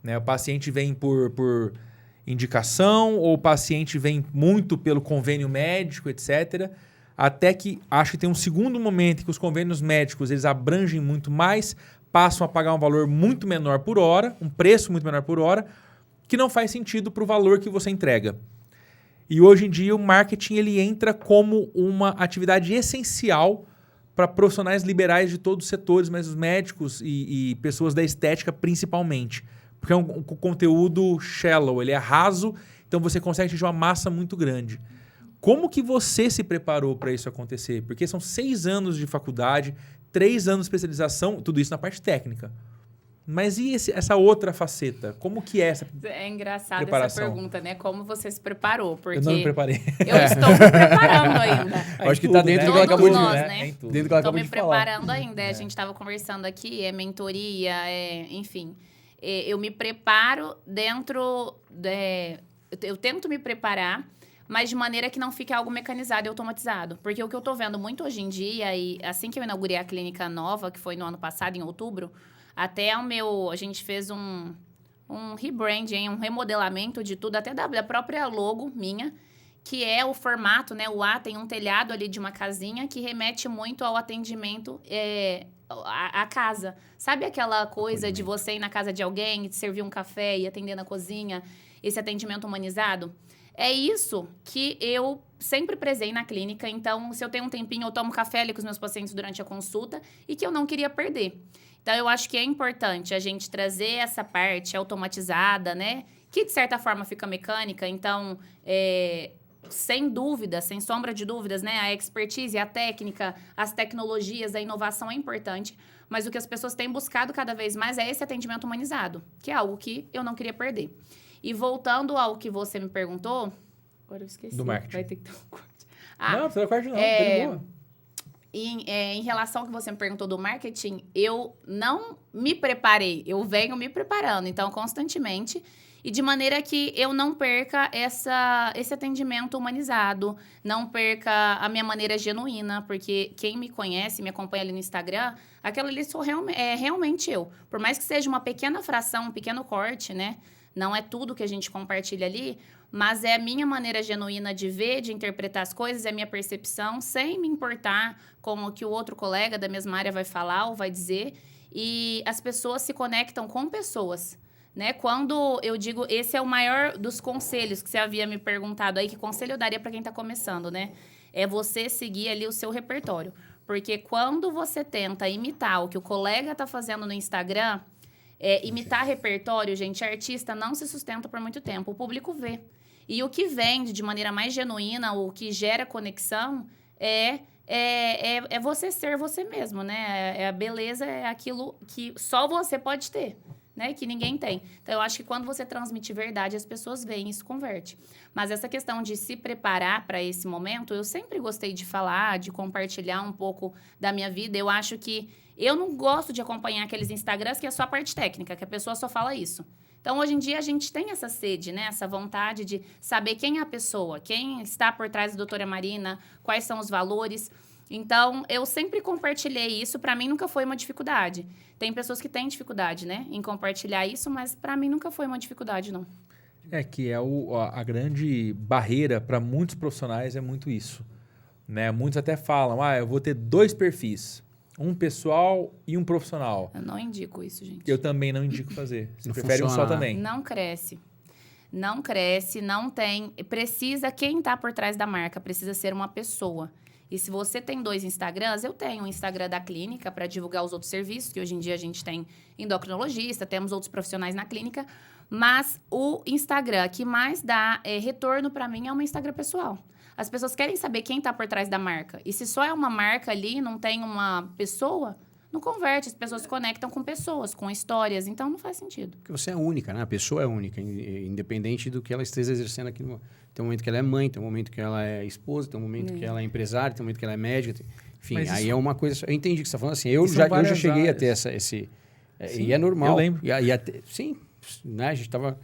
Né, o paciente vem por indicação ou o paciente vem muito pelo convênio médico, etc., até que acho que tem um segundo momento que os convênios médicos eles abrangem muito mais, passam a pagar um valor muito menor por hora, um preço muito menor por hora, que não faz sentido para o valor que você entrega. E hoje em dia o marketing ele entra como uma atividade essencial para profissionais liberais de todos os setores, mas os médicos e pessoas da estética principalmente. Porque é um conteúdo shallow, ele é raso, então você consegue atingir uma massa muito grande. Como que você se preparou para isso acontecer? Porque são 6 anos de faculdade, 3 anos de especialização, tudo isso na parte técnica. Mas e essa outra faceta? Como que é essa preparação? É engraçado essa pergunta, né? Como você se preparou? Porque eu não me preparei. Eu estou me preparando ainda. Acho que está dentro do que ela acabou de falar. Né? Dentro do que ela acabou de falar. Estou me preparando ainda. A gente estava conversando aqui, mentoria, enfim. Eu me preparo dentro... eu tento me preparar, mas de maneira que não fique algo mecanizado e automatizado. Porque o que eu estou vendo muito hoje em dia, e assim que eu inaugurei a clínica nova, que foi no ano passado, em outubro, até a gente fez um rebranding, um remodelamento de tudo, até da própria logo minha, que é o formato, né? O A tem um telhado ali de uma casinha que remete muito ao atendimento à casa. Sabe aquela coisa de você ir na casa de alguém, servir um café e atender na cozinha, esse atendimento humanizado? É isso que eu sempre prezei na clínica. Então, se eu tenho um tempinho, eu tomo café ali com os meus pacientes durante a consulta e que eu não queria perder. Então, eu acho que é importante a gente trazer essa parte automatizada, né? Que, de certa forma, fica mecânica. Então, sem dúvida, sem sombra de dúvidas, né? A expertise, a técnica, as tecnologias, a inovação é importante. Mas o que as pessoas têm buscado cada vez mais é esse atendimento humanizado, que é algo que eu não queria perder. E voltando ao que você me perguntou... Agora eu esqueci. Do marketing. Vai ter que ter um corte. Não, não precisa de corte não, tá de boa. Em relação ao que você me perguntou do marketing, eu não me preparei. Eu venho me preparando, então, constantemente. E de maneira que eu não perca esse atendimento humanizado, não perca a minha maneira genuína, porque quem me conhece, me acompanha ali no Instagram, aquilo ali sou realmente eu. Por mais que seja uma pequena fração, um pequeno corte, né? Não é tudo que a gente compartilha ali, mas é a minha maneira genuína de ver, de interpretar as coisas, é a minha percepção, sem me importar como que o outro colega da mesma área vai falar ou vai dizer. E as pessoas se conectam com pessoas, né? Quando eu digo, esse é o maior dos conselhos que você havia me perguntado aí, que conselho eu daria para quem está começando, né? É você seguir ali o seu repertório. Porque quando você tenta imitar o que o colega está fazendo no Instagram... imitar repertório, gente, artista não se sustenta por muito tempo. O público vê. E o que vende de maneira mais genuína, o que gera conexão, é você ser você mesmo, né? A beleza é aquilo que só você pode ter, né? Que ninguém tem. Então, eu acho que quando você transmite verdade, as pessoas veem, isso converte. Mas essa questão de se preparar para esse momento, eu sempre gostei de falar, de compartilhar um pouco da minha vida. Eu acho que eu não gosto de acompanhar aqueles Instagrams que é só a parte técnica, que a pessoa só fala isso. Então, hoje em dia, a gente tem essa sede, né? Essa vontade de saber quem é a pessoa, quem está por trás da doutora Marina, quais são os valores. Então, eu sempre compartilhei isso. Para mim, nunca foi uma dificuldade. Tem pessoas que têm dificuldade, né? Em compartilhar isso, mas para mim, nunca foi uma dificuldade, não. Que é a grande barreira para muitos profissionais é muito isso. Né? Muitos até falam, eu vou ter 2 perfis. Um pessoal e um profissional. Eu não indico isso, gente. Eu também não indico fazer. Você Não prefere um só funciona. também. Não cresce. Não cresce, não tem... Precisa, quem está por trás da marca, precisa ser uma pessoa. E se você tem 2 Instagrams, eu tenho o Instagram da clínica para divulgar os outros serviços, que hoje em dia a gente tem endocrinologista, temos outros profissionais na clínica, mas o Instagram que mais dá retorno para mim é o meu Instagram pessoal. As pessoas querem saber quem está por trás da marca. E se só é uma marca ali, não tem uma pessoa, não converte. As pessoas se conectam com pessoas, com histórias. Então, não faz sentido. Porque você é única, né? A pessoa é única, independente do que ela esteja exercendo aqui. Tem um momento que ela é mãe, tem um momento que ela é esposa, tem um momento que ela é empresária, tem um momento que ela é médica. Enfim, Mas aí isso... é uma coisa... Eu entendi o que você está falando. Assim, eu E são já várias cheguei áreas. a ter esse... Sim, e é normal. eu lembro. Sim, né? A gente estava...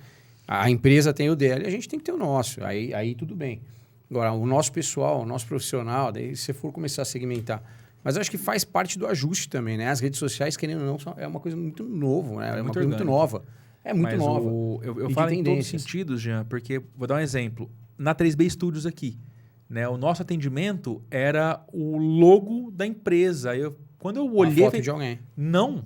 A empresa tem o dela e a gente tem que ter o nosso. Aí tudo bem. Agora, o nosso pessoal, o nosso profissional, daí se você for começar a segmentar. Mas eu acho que faz parte do ajuste também, né? As redes sociais, querendo ou não, é uma coisa muito nova, né? É uma coisa muito nova. É muito nova. Eu falo em todos os sentidos, Jean, porque, vou dar um exemplo. Na 3B Studios aqui, né? O nosso atendimento era o logo da empresa. Quando eu olhei... Uma foto de alguém. Não.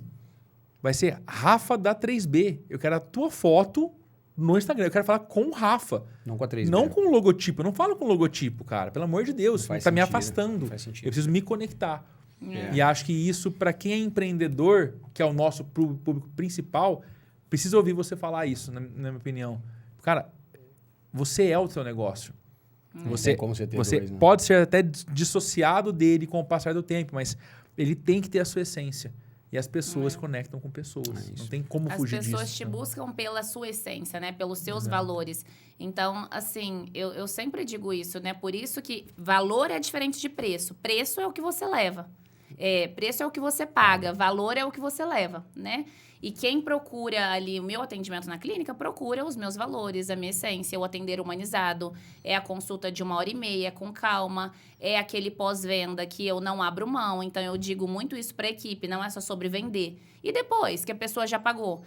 Vai ser Rafa da 3B. Eu quero a tua foto no Instagram. Eu quero falar com o Rafa. Não com a 3B. Não com o logotipo. Eu não falo com o logotipo, cara. Pelo amor de Deus. Tá me afastando. Não faz sentido. Eu preciso me conectar. E acho que isso, para quem é empreendedor, que é o nosso público principal, precisa ouvir você falar isso, na minha opinião. Cara, você é o seu negócio. Você, como você ter você dois, né? pode ser até dissociado dele com o passar do tempo, mas ele tem que ter a sua essência. E as pessoas conectam com pessoas. Não tem como fugir disso. As pessoas te buscam pela sua essência, né? Pelos seus valores. Então, assim, eu sempre digo isso, né? Por isso que valor é diferente de preço. Preço é o que você leva. Preço é o que você paga. Valor é o que você leva, né? E quem procura ali o meu atendimento na clínica, procura os meus valores, a minha essência, o atender humanizado, é a consulta de 1h30, com calma, é aquele pós-venda que eu não abro mão. Então, eu digo muito isso para a equipe, não é só sobre vender. E depois que a pessoa já pagou?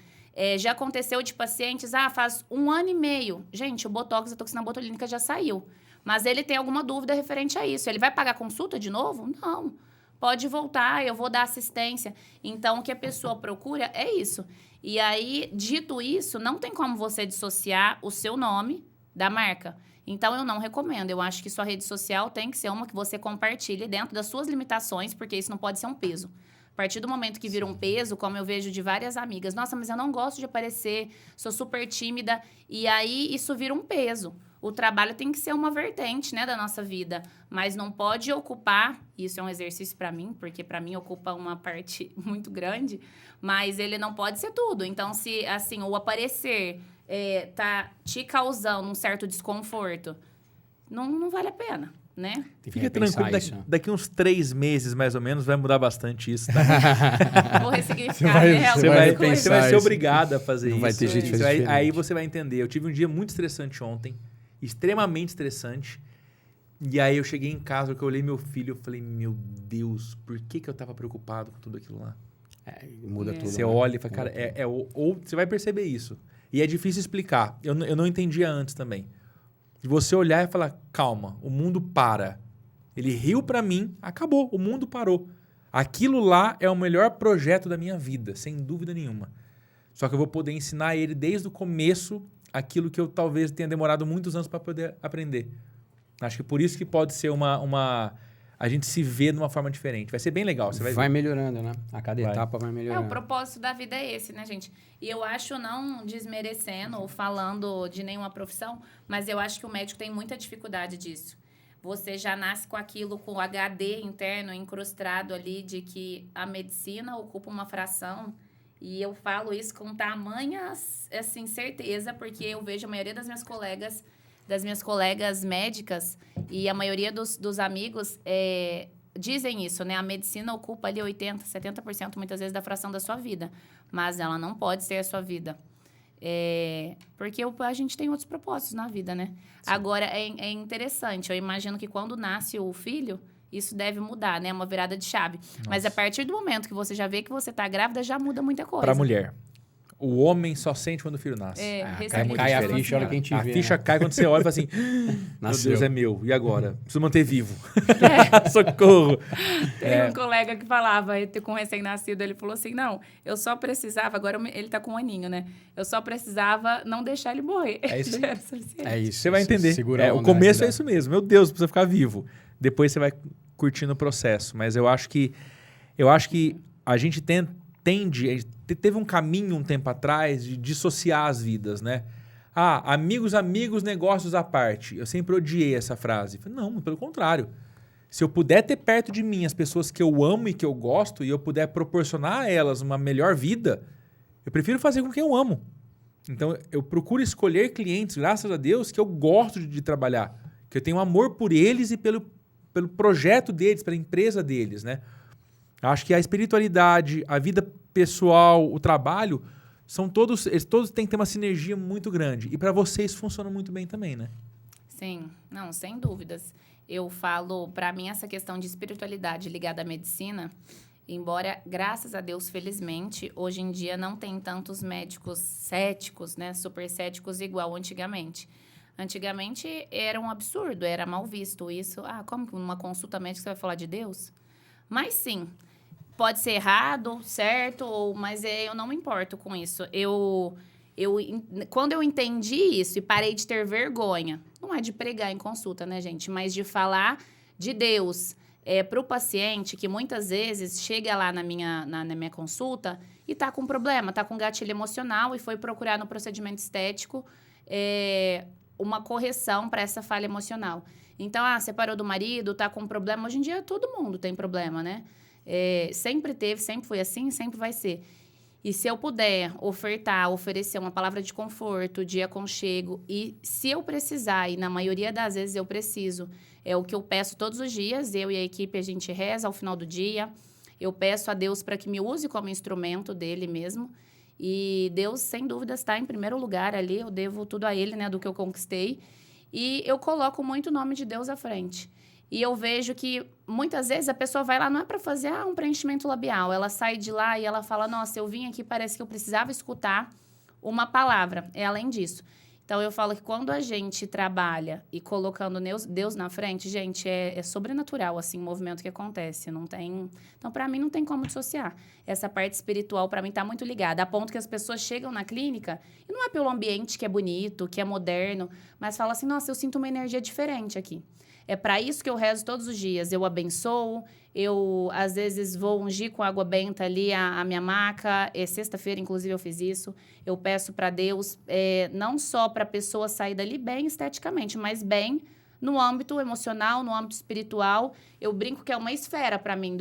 Já aconteceu de pacientes, faz 1 ano e meio. Gente, o Botox, a toxina botulínica já saiu. Mas ele tem alguma dúvida referente a isso. Ele vai pagar consulta de novo? Não. Pode voltar, eu vou dar assistência. Então, o que a pessoa procura é isso. E aí, dito isso, não tem como você dissociar o seu nome da marca. Então, eu não recomendo. Eu acho que sua rede social tem que ser uma que você compartilhe dentro das suas limitações, porque isso não pode ser um peso. A partir do momento que vira um peso, como eu vejo de várias amigas, nossa, mas eu não gosto de aparecer, sou super tímida, e aí isso vira um peso. O trabalho tem que ser uma vertente, né, da nossa vida, mas não pode ocupar, isso é um exercício para mim, porque para mim ocupa uma parte muito grande, mas ele não pode ser tudo. Então, se assim, o aparecer tá te causando um certo desconforto, não vale a pena, né? Fica tranquilo, daqui uns 3 meses, mais ou menos, vai mudar bastante isso, tá? Vou ressignificar, né? Você vai ser obrigada a fazer isso. Não vai ter jeito de fazer aí você vai entender. Eu tive um dia muito estressante ontem, extremamente estressante. E aí eu cheguei em casa, que eu olhei meu filho, eu falei, meu Deus, por que eu tava preocupado com tudo aquilo lá? Muda tudo. Você olha e fala, cara, ou você vai perceber isso. E é difícil explicar. Eu não entendia antes também. De você olhar e falar, calma, o mundo para. Ele riu pra mim, acabou, o mundo parou. Aquilo lá é o melhor projeto da minha vida, sem dúvida nenhuma. Só que eu vou poder ensinar ele desde o começo aquilo que eu talvez tenha demorado muitos anos para poder aprender. Acho que por isso que pode ser a gente se vê de uma forma diferente. Vai ser bem legal. Você vai melhorando, né? A cada etapa vai melhorando. O propósito da vida é esse, né, gente? E eu acho, não desmerecendo ou falando de nenhuma profissão, mas eu acho que o médico tem muita dificuldade disso. Você já nasce com aquilo, com o HD interno incrustado ali de que a medicina ocupa uma fração. E eu falo isso com tamanha, assim, certeza, porque eu vejo a maioria das minhas colegas médicas e a maioria dos amigos dizem isso, né? A medicina ocupa ali 80%, 70% muitas vezes da fração da sua vida, mas ela não pode ser a sua vida. Porque a gente tem outros propósitos na vida, né? Sim. Agora, é interessante. Eu imagino que quando nasce o filho, isso deve mudar, né? Uma virada de chave. Nossa. Mas a partir do momento que você já vê que você tá grávida, já muda muita coisa. Pra mulher. O homem só sente quando o filho nasce. Cai a ficha, olha quem te vê. A ficha cai quando você olha e fala assim, meu Deus, é meu. E agora? Preciso manter vivo. Socorro. Tem um colega que falava, com um recém-nascido, ele falou assim, não, eu só precisava, agora ele tá com um aninho, né? Eu só precisava não deixar ele morrer. É isso aí. É isso. Você vai entender. O começo é isso mesmo. Meu Deus, precisa ficar vivo. Depois você vai curtindo o processo. Mas eu acho que a gente teve um caminho um tempo atrás de dissociar as vidas, né? Amigos, negócios à parte. Eu sempre odiei essa frase. Não, pelo contrário. Se eu puder ter perto de mim as pessoas que eu amo e que eu gosto e eu puder proporcionar a elas uma melhor vida, eu prefiro fazer com quem eu amo. Então, eu procuro escolher clientes, graças a Deus, que eu gosto de trabalhar. Que eu tenho amor por eles e pelo projeto deles, pela empresa deles, né? Acho que a espiritualidade, a vida pessoal, o trabalho, eles todos têm que ter uma sinergia muito grande. E para vocês funciona muito bem também, né? Sim, não, sem dúvidas. Eu falo, para mim, essa questão de espiritualidade ligada à medicina, embora, graças a Deus, felizmente, hoje em dia não tem tantos médicos céticos, né, super céticos igual antigamente. Antigamente era um absurdo, era mal visto isso. Como que numa consulta médica você vai falar de Deus? Mas sim, pode ser errado, certo, mas eu não me importo com isso. Quando eu entendi isso e parei de ter vergonha, não é de pregar em consulta, né, gente? Mas de falar de Deus para o paciente, que muitas vezes chega lá na minha consulta e tá com problema, tá com gatilho emocional e foi procurar no procedimento estético uma correção para essa falha emocional. Então, separou do marido, tá com problema. Hoje em dia, todo mundo tem problema, né? Sempre teve, sempre foi assim, sempre vai ser. E se eu puder oferecer uma palavra de conforto, de aconchego, e se eu precisar, e na maioria das vezes eu preciso, é o que eu peço todos os dias, eu e a equipe, a gente reza ao final do dia, eu peço a Deus para que me use como instrumento dele mesmo, e Deus, sem dúvida, está em primeiro lugar ali, eu devo tudo a ele, né, do que eu conquistei, e eu coloco muito o nome de Deus à frente. E eu vejo que, muitas vezes, a pessoa vai lá, não é para fazer um preenchimento labial. Ela sai de lá e ela fala, nossa, eu vim aqui, parece que eu precisava escutar uma palavra. É além disso. Então, eu falo que quando a gente trabalha e colocando Deus na frente, gente, é sobrenatural, assim, o movimento que acontece. Não tem... Então, para mim, não tem como dissociar. Essa parte espiritual, para mim, está muito ligada. A ponto que as pessoas chegam na clínica, e não é pelo ambiente que é bonito, que é moderno, mas falam assim, nossa, eu sinto uma energia diferente aqui. É para isso que eu rezo todos os dias. Eu abençoo, eu, às vezes, vou ungir com água benta ali a minha maca. Sexta-feira, inclusive, eu fiz isso. Eu peço para Deus, não só para a pessoa sair dali bem esteticamente, mas bem no âmbito emocional, no âmbito espiritual. Eu brinco que é uma esfera para mim,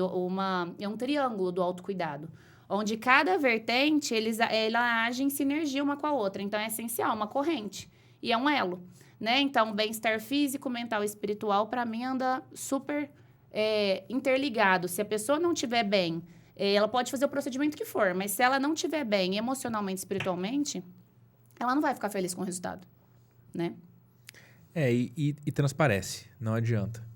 é um triângulo do autocuidado, onde cada vertente, ela age em sinergia uma com a outra. Então, é essencial, uma corrente. E é um elo. Né? Então, bem-estar físico, mental e espiritual, para mim, anda super interligado. Se a pessoa não estiver bem, ela pode fazer o procedimento que for, mas se ela não estiver bem emocionalmente, espiritualmente, ela não vai ficar feliz com o resultado, né? E transparece, não adianta.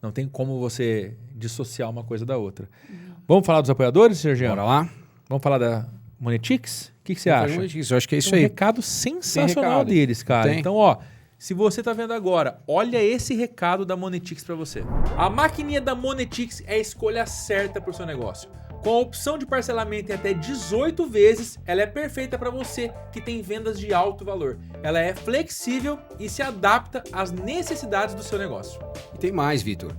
Não tem como você dissociar uma coisa da outra. Não. Vamos falar dos apoiadores, Sergião? Bora lá. Vamos falar da Monetix? O que você acha? Eu acho que é isso aí. Um recado sensacional deles, cara. Tem. Então, se você está vendo agora, olha esse recado da Monetix para você. A maquininha da Monetix é a escolha certa para o seu negócio. Com a opção de parcelamento em até 18 vezes, ela é perfeita para você que tem vendas de alto valor. Ela é flexível e se adapta às necessidades do seu negócio. E tem mais, Vitor.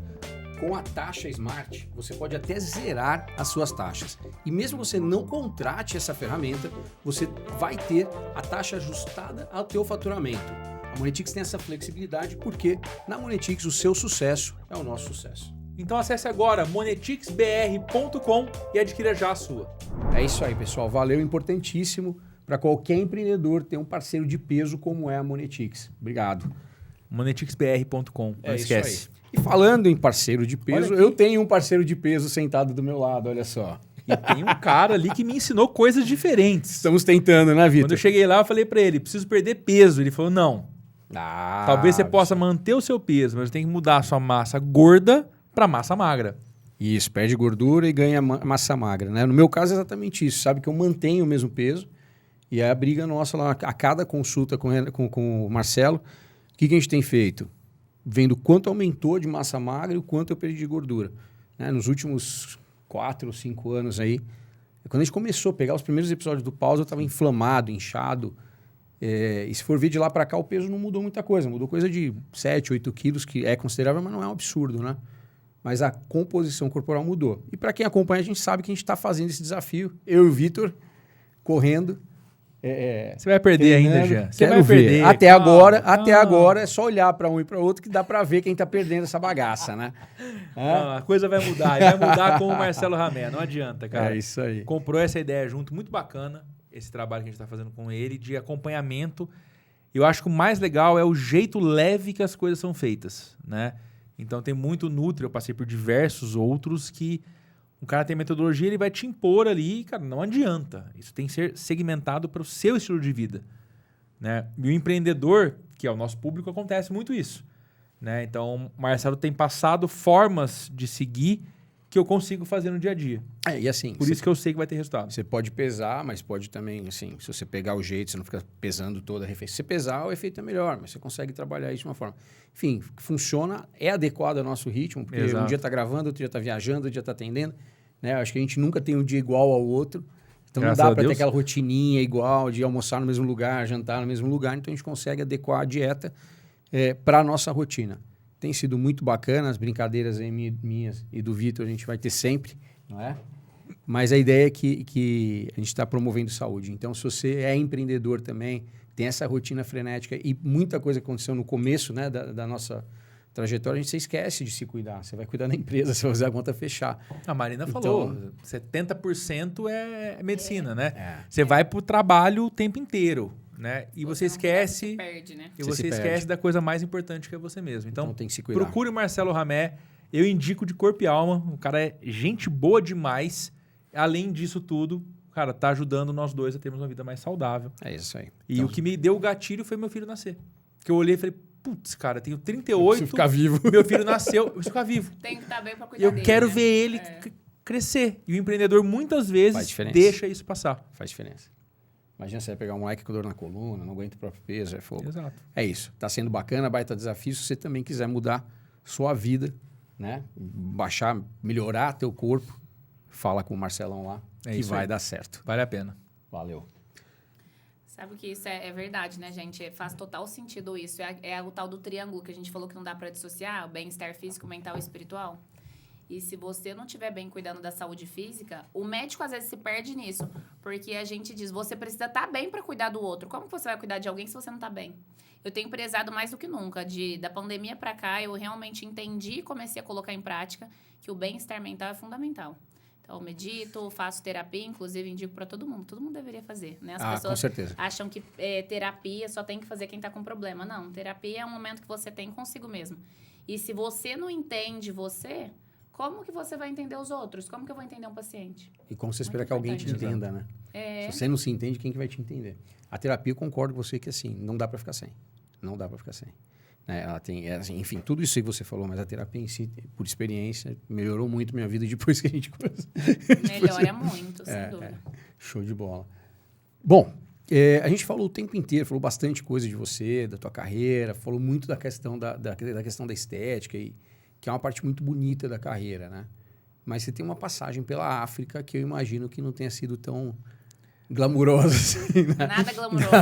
Com a taxa Smart, você pode até zerar as suas taxas. E mesmo que você não contrate essa ferramenta, você vai ter a taxa ajustada ao teu faturamento. A Monetix tem essa flexibilidade porque na Monetix o seu sucesso é o nosso sucesso. Então acesse agora monetixbr.com e adquira já a sua. É isso aí, pessoal. Valeu, importantíssimo para qualquer empreendedor ter um parceiro de peso como é a Monetix. Obrigado. monetixbr.com, não esquece. E falando em parceiro de peso, eu tenho um parceiro de peso sentado do meu lado, olha só. E tem um cara ali que me ensinou coisas diferentes. Estamos tentando, né, Vitor? Quando eu cheguei lá, eu falei pra ele, preciso perder peso. Ele falou, não. Talvez você possa manter o seu peso, mas você tem que mudar a sua massa gorda para massa magra. Isso, perde gordura e ganha massa magra, né? No meu caso é exatamente isso, sabe que eu mantenho o mesmo peso e é a briga nossa lá, a cada consulta com o Marcelo, o que a gente tem feito? Vendo quanto aumentou de massa magra e o quanto eu perdi de gordura. Né? Nos últimos 4 ou 5 anos aí, quando a gente começou a pegar os primeiros episódios do Pause, eu estava inflamado, inchado, e se for ver de lá para cá, o peso não mudou muita coisa, mudou coisa de 7, 8 quilos, que é considerável, mas não é um absurdo, né? Mas a composição corporal mudou. E para quem acompanha, a gente sabe que a gente está fazendo esse desafio. Eu e o Vitor, correndo. Você vai perder ainda, Jean. Você vai ver. perder. Até agora é só olhar para um e para outro que dá para ver quem está perdendo essa bagaça, né? Não, a coisa vai mudar. E vai mudar com o Marcelo Ramé. Não adianta, cara. É isso aí. Comprou essa ideia junto. Muito bacana esse trabalho que a gente está fazendo com ele de acompanhamento. Eu acho que o mais legal é o jeito leve que as coisas são feitas, né? Então tem muito Nutri, eu passei por diversos outros que um cara tem metodologia, ele vai te impor ali, cara, não adianta. Isso tem que ser segmentado para o seu estilo de vida, né? E o empreendedor, que é o nosso público, acontece muito isso, né? Então o Marcelo tem passado formas de seguir que eu consigo fazer no dia a dia. E assim, por isso que eu sei que vai ter resultado. Você pode pesar, mas pode também, assim, se você pegar o jeito, você não fica pesando toda a refeição. Se você pesar, o efeito é melhor, mas você consegue trabalhar isso de uma forma. Enfim, funciona, é adequado ao nosso ritmo, porque um dia está gravando, outro dia está viajando, outro dia está atendendo. Né? Acho que a gente nunca tem um dia igual ao outro. Então não dá para ter aquela rotininha igual de almoçar no mesmo lugar, jantar no mesmo lugar. Então a gente consegue adequar a dieta para a nossa rotina. Tem sido muito bacana, as brincadeiras aí minhas e do Vitor a gente vai ter sempre, não é? Mas a ideia é que a gente está promovendo saúde. Então, se você é empreendedor também, tem essa rotina frenética e muita coisa aconteceu no começo, né, da nossa trajetória, você esquece de se cuidar. Você vai cuidar da empresa, você vai fazer a conta fechar. A Marina falou, 70% é medicina, né? Você vai para o trabalho o tempo inteiro. Né? E você esquece, se perde, né? E você esquece da coisa mais importante que é você mesmo. Então tem que se cuidar. Procure o Marcelo Ramé. Eu indico de corpo e alma. O cara é gente boa demais. Além disso tudo, cara, tá ajudando nós dois a termos uma vida mais saudável. É isso aí. E então, o que me deu o gatilho foi meu filho nascer. Que eu olhei e falei, putz, cara, tenho 38. Eu preciso ficar vivo. Meu filho nasceu, eu preciso ficar vivo. Tem que estar bem pra cuidar dele. Eu quero ver ele crescer. E o empreendedor muitas vezes deixa isso passar. Faz diferença. Imagina você vai pegar um moleque com dor na coluna, não aguenta o próprio peso, é fogo. Exato. É isso. Está sendo bacana, baita desafio. Se você também quiser mudar sua vida, né? Melhorar teu corpo, fala com o Marcelão lá, que vai dar certo. Vale a pena. Valeu. Sabe que isso é verdade, né, gente? Faz total sentido isso. É o tal do triângulo que a gente falou que não dá para dissociar, o bem-estar físico, mental e espiritual. E se você não estiver bem cuidando da saúde física, o médico às vezes se perde nisso. Porque a gente diz, você precisa estar bem para cuidar do outro. Como que você vai cuidar de alguém se você não está bem? Eu tenho prezado mais do que nunca. Da pandemia para cá, eu realmente entendi e comecei a colocar em prática que o bem-estar mental é fundamental. Então, eu medito, faço terapia, inclusive indico para todo mundo. Todo mundo deveria fazer, né? As pessoas com certeza. acham que terapia só tem que fazer quem está com problema. Não, terapia é um momento que você tem consigo mesmo. E se você não entende você... Como que você vai entender os outros? Como que eu vou entender um paciente? E como você espera que alguém te entenda, né? Se você não se entende, quem que vai te entender? A terapia, eu concordo com você que, assim, não dá para ficar sem. Não dá para ficar sem. Ela tem, assim, enfim, tudo isso que você falou, mas a terapia em si, por experiência, melhorou muito minha vida depois que a gente começou. Melhora muito, sem dúvida. Show de bola. Bom, a gente falou o tempo inteiro, falou bastante coisa de você, da tua carreira, falou muito da questão da questão da estética e que é uma parte muito bonita da carreira, né? Mas você tem uma passagem pela África que eu imagino que não tenha sido tão glamurosa assim, né? Nada glamuroso.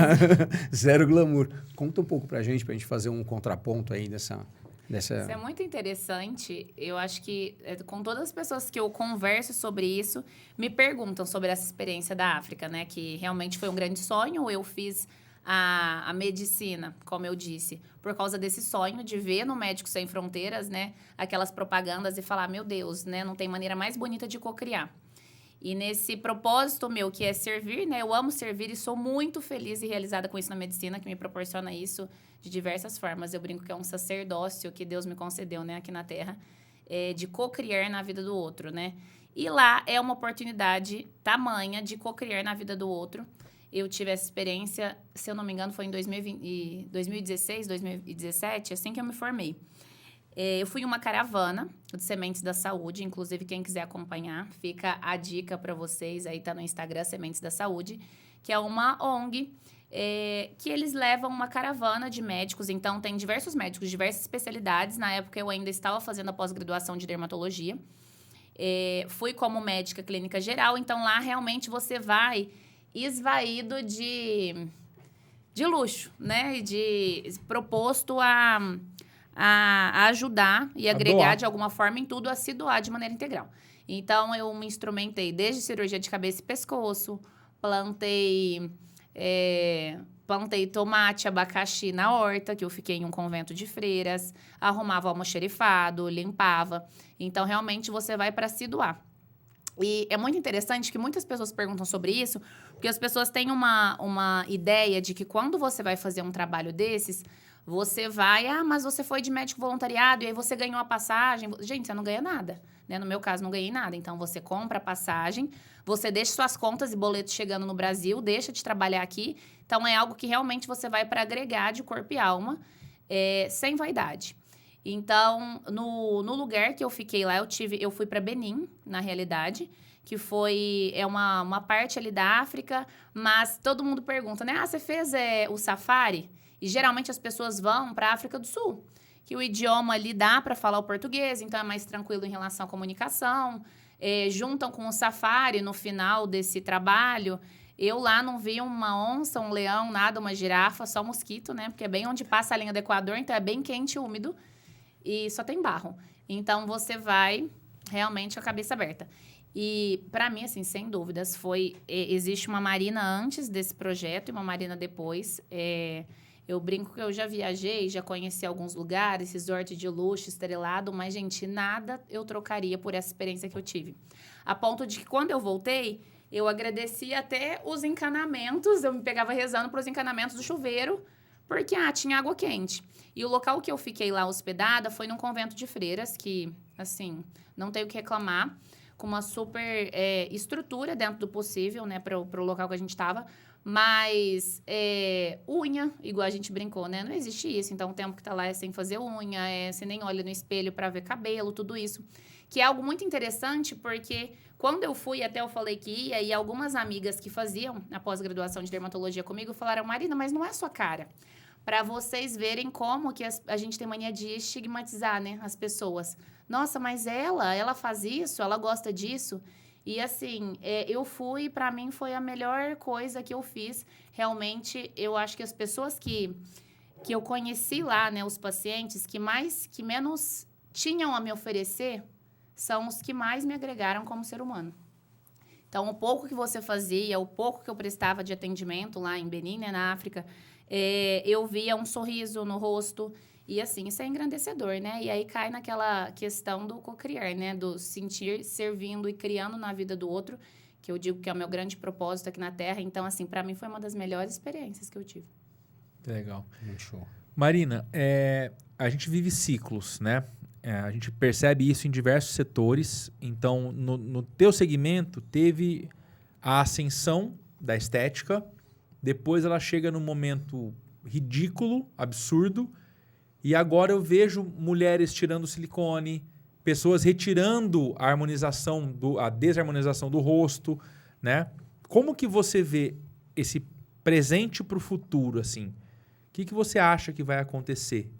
Zero glamour. Conta um pouco pra gente fazer um contraponto aí dessa... Isso é muito interessante. Eu acho que com todas as pessoas que eu converso sobre isso, me perguntam sobre essa experiência da África, né? Que realmente foi um grande sonho. Eu fiz a medicina, como eu disse, por causa desse sonho de ver no Médicos Sem Fronteiras, né, aquelas propagandas e falar, meu Deus, né, não tem maneira mais bonita de cocriar. E nesse propósito meu, que é servir, né, eu amo servir e sou muito feliz e realizada com isso na medicina, que me proporciona isso de diversas formas. Eu brinco que é um sacerdócio que Deus me concedeu, né, aqui na Terra. de co-criar na vida do outro, né? E lá é uma oportunidade tamanha de co-criar na vida do outro. Eu tive essa experiência, se eu não me engano, foi em 2016, 2017, assim que eu me formei. Eu fui em uma caravana de Sementes da Saúde, inclusive quem quiser acompanhar, fica a dica para vocês, aí tá no Instagram, Sementes da Saúde, que é uma ONG que eles levam uma caravana de médicos, então tem diversos médicos, diversas especialidades. Na época eu ainda estava fazendo a pós-graduação de dermatologia. Fui como médica clínica geral, então lá realmente você vai esvaído de luxo, né? Proposto a ajudar e agregar de alguma forma em tudo, a se doar de maneira integral. Então, eu me instrumentei desde cirurgia de cabeça e pescoço, plantei tomate, abacaxi na horta, que eu fiquei em um convento de freiras, arrumava almoxerifado, limpava. Então, realmente, você vai para se doar. E é muito interessante que muitas pessoas perguntam sobre isso, porque as pessoas têm uma ideia de que quando você vai fazer um trabalho desses, você vai, mas você foi de médico voluntariado e aí você ganhou a passagem. Gente, você não ganha nada, né? No meu caso, não ganhei nada. Então, você compra a passagem, você deixa suas contas e boletos chegando no Brasil, deixa de trabalhar aqui. Então, é algo que realmente você vai para agregar de corpo e alma, sem vaidade. Então, no lugar que eu fiquei lá, eu fui para Benin, na realidade, que é uma parte ali da África, mas todo mundo pergunta, né? Você fez o safari? E geralmente as pessoas vão para a África do Sul, que o idioma ali dá para falar o português, então é mais tranquilo em relação à comunicação. Juntam com o safari no final desse trabalho. Eu lá não vi uma onça, um leão, nada, uma girafa, só mosquito, né? Porque é bem onde passa a linha do Equador, então é bem quente e úmido. E só tem barro. Então, você vai realmente com a cabeça aberta. E, para mim, assim, sem dúvidas, existe uma marina antes desse projeto e uma marina depois. Eu brinco que eu já viajei, já conheci alguns lugares, resort de luxo, estrelado, mas, gente, nada eu trocaria por essa experiência que eu tive. A ponto de que, quando eu voltei, eu agradecia até os encanamentos, eu me pegava rezando para os encanamentos do chuveiro, porque, tinha água quente. E o local que eu fiquei lá hospedada foi num convento de freiras, que, assim, não tenho o que reclamar, com uma super estrutura dentro do possível, né, pro local que a gente estava. Mas unha, igual a gente brincou, né? Não existe isso. Então, o tempo que tá lá é sem fazer unha, você nem olha no espelho para ver cabelo, tudo isso. Que é algo muito interessante, porque quando eu fui, até eu falei que ia, e algumas amigas que faziam a pós-graduação de dermatologia comigo falaram, Marina, mas não é a sua cara. Para vocês verem como que a gente tem mania de estigmatizar, né, as pessoas. Nossa, mas ela faz isso, ela gosta disso. E assim, eu fui, para mim foi a melhor coisa que eu fiz. Realmente, eu acho que as pessoas que eu conheci lá, né, os pacientes que menos tinham a me oferecer, são os que mais me agregaram como ser humano. Então, o pouco que você fazia, o pouco que eu prestava de atendimento lá em Benin, né, na África, eu via um sorriso no rosto. E, assim, isso é engrandecedor, né? E aí cai naquela questão do co-criar, né? Do sentir, servindo e criando na vida do outro, que eu digo que é o meu grande propósito aqui na Terra. Então, assim, para mim foi uma das melhores experiências que eu tive. Legal. Muito show. Marina, a gente vive ciclos, né? A gente percebe isso em diversos setores. Então, no teu segmento, teve a ascensão da estética. Depois ela chega num momento ridículo, absurdo. E agora eu vejo mulheres tirando silicone, pessoas retirando a desarmonização do rosto, né? Como que você vê esse presente para o futuro, assim? O que você acha que vai acontecer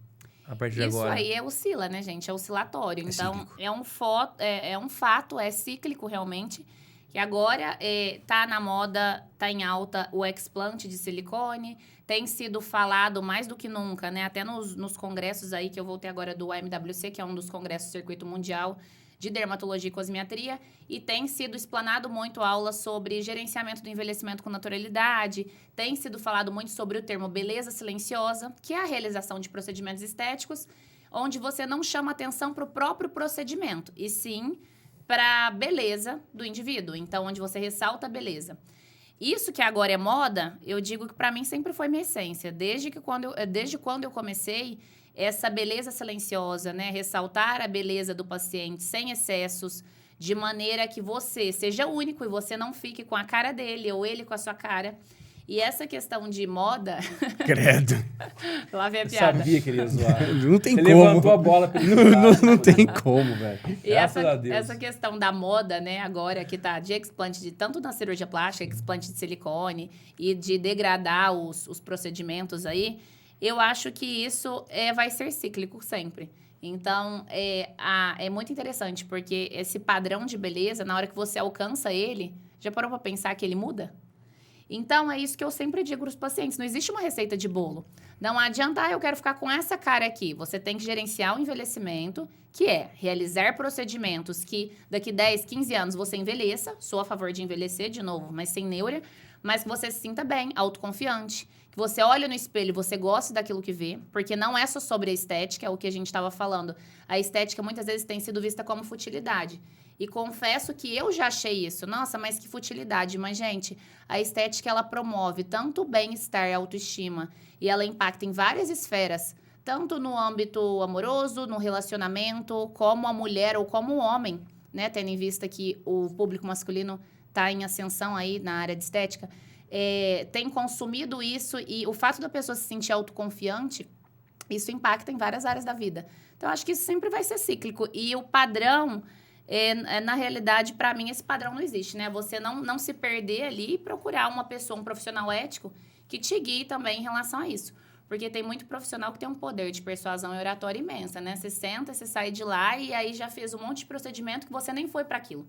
a partir de agora? Isso aí oscila, né, gente? É oscilatório. Então, cíclico. é um fato, é cíclico realmente. Que agora tá na moda, tá em alta o explante de silicone. Tem sido falado mais do que nunca, né? Até nos congressos aí, que eu voltei agora do AMWC, que é um dos congressos do Circuito Mundial de Dermatologia e Cosmiatria. E tem sido explanado muito aula sobre gerenciamento do envelhecimento com naturalidade. Tem sido falado muito sobre o termo beleza silenciosa, que é a realização de procedimentos estéticos, onde você não chama atenção para o próprio procedimento, e sim para a beleza do indivíduo. Então, onde você ressalta a beleza. isso que agora é moda, eu digo que para mim sempre foi minha essência. Desde quando eu comecei, essa beleza silenciosa, né? Ressaltar a beleza do paciente sem excessos, de maneira que você seja único e você não fique com a cara dele ou ele com a sua cara. E essa questão de moda... Credo. Lá vem a Eu piada. sabia que ele ia zoar. Não tem Você como. levantou a bola pra ele Não tem como, velho. E Graças a Deus. essa questão da moda, né, agora que tá de explante, tanto na cirurgia plástica, explante de silicone e de degradar os procedimentos aí, eu acho que isso vai ser cíclico sempre. Então, é muito interessante, porque esse padrão de beleza, na hora que você alcança ele, já parou para pensar que ele muda? Então, é isso que eu sempre digo para os pacientes. Não existe uma receita de bolo. Não adianta, eu quero ficar com essa cara aqui. Você tem que gerenciar o envelhecimento, que é realizar procedimentos que daqui 10, 15 anos você envelheça. Sou a favor de envelhecer, de novo, mas sem neura. Mas que você se sinta bem, autoconfiante. Que você olha no espelho e você goste daquilo que vê. Porque não é só sobre a estética, é o que a gente estava falando. A estética muitas vezes tem sido vista como futilidade. E confesso que eu já achei isso. Nossa, mas que futilidade. Mas, gente, a estética, ela promove tanto o bem-estar e a autoestima. E ela impacta em várias esferas. Tanto no âmbito amoroso, no relacionamento, como a mulher ou como o homem. Né? Tendo em vista que o público masculino está em ascensão aí na área de estética. Tem consumido isso. E o fato da pessoa se sentir autoconfiante, isso impacta em várias áreas da vida. Então, acho que isso sempre vai ser cíclico. E o padrão... na realidade, para mim, esse padrão não existe, né? Você não se perder ali e procurar uma pessoa, um profissional ético que te guie também em relação a isso. Porque tem muito profissional que tem um poder de persuasão e oratória imensa, né? Você senta, você sai de lá e aí já fez um monte de procedimento que você nem foi para aquilo.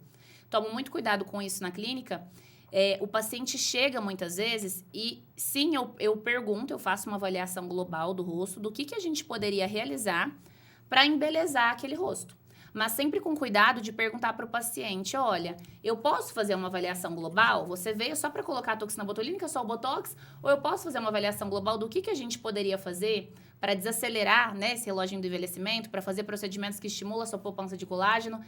Tomo muito cuidado com isso na clínica. O paciente chega muitas vezes e, sim, eu pergunto, eu faço uma avaliação global do rosto, do que a gente poderia realizar para embelezar aquele rosto. Mas sempre com cuidado de perguntar para o paciente, olha, eu posso fazer uma avaliação global? Você veio só para colocar a toxina botulínica, só o Botox? Ou eu posso fazer uma avaliação global do que a gente poderia fazer para desacelerar, né, esse reloginho do envelhecimento, para fazer procedimentos que estimulam a sua poupança de colágeno?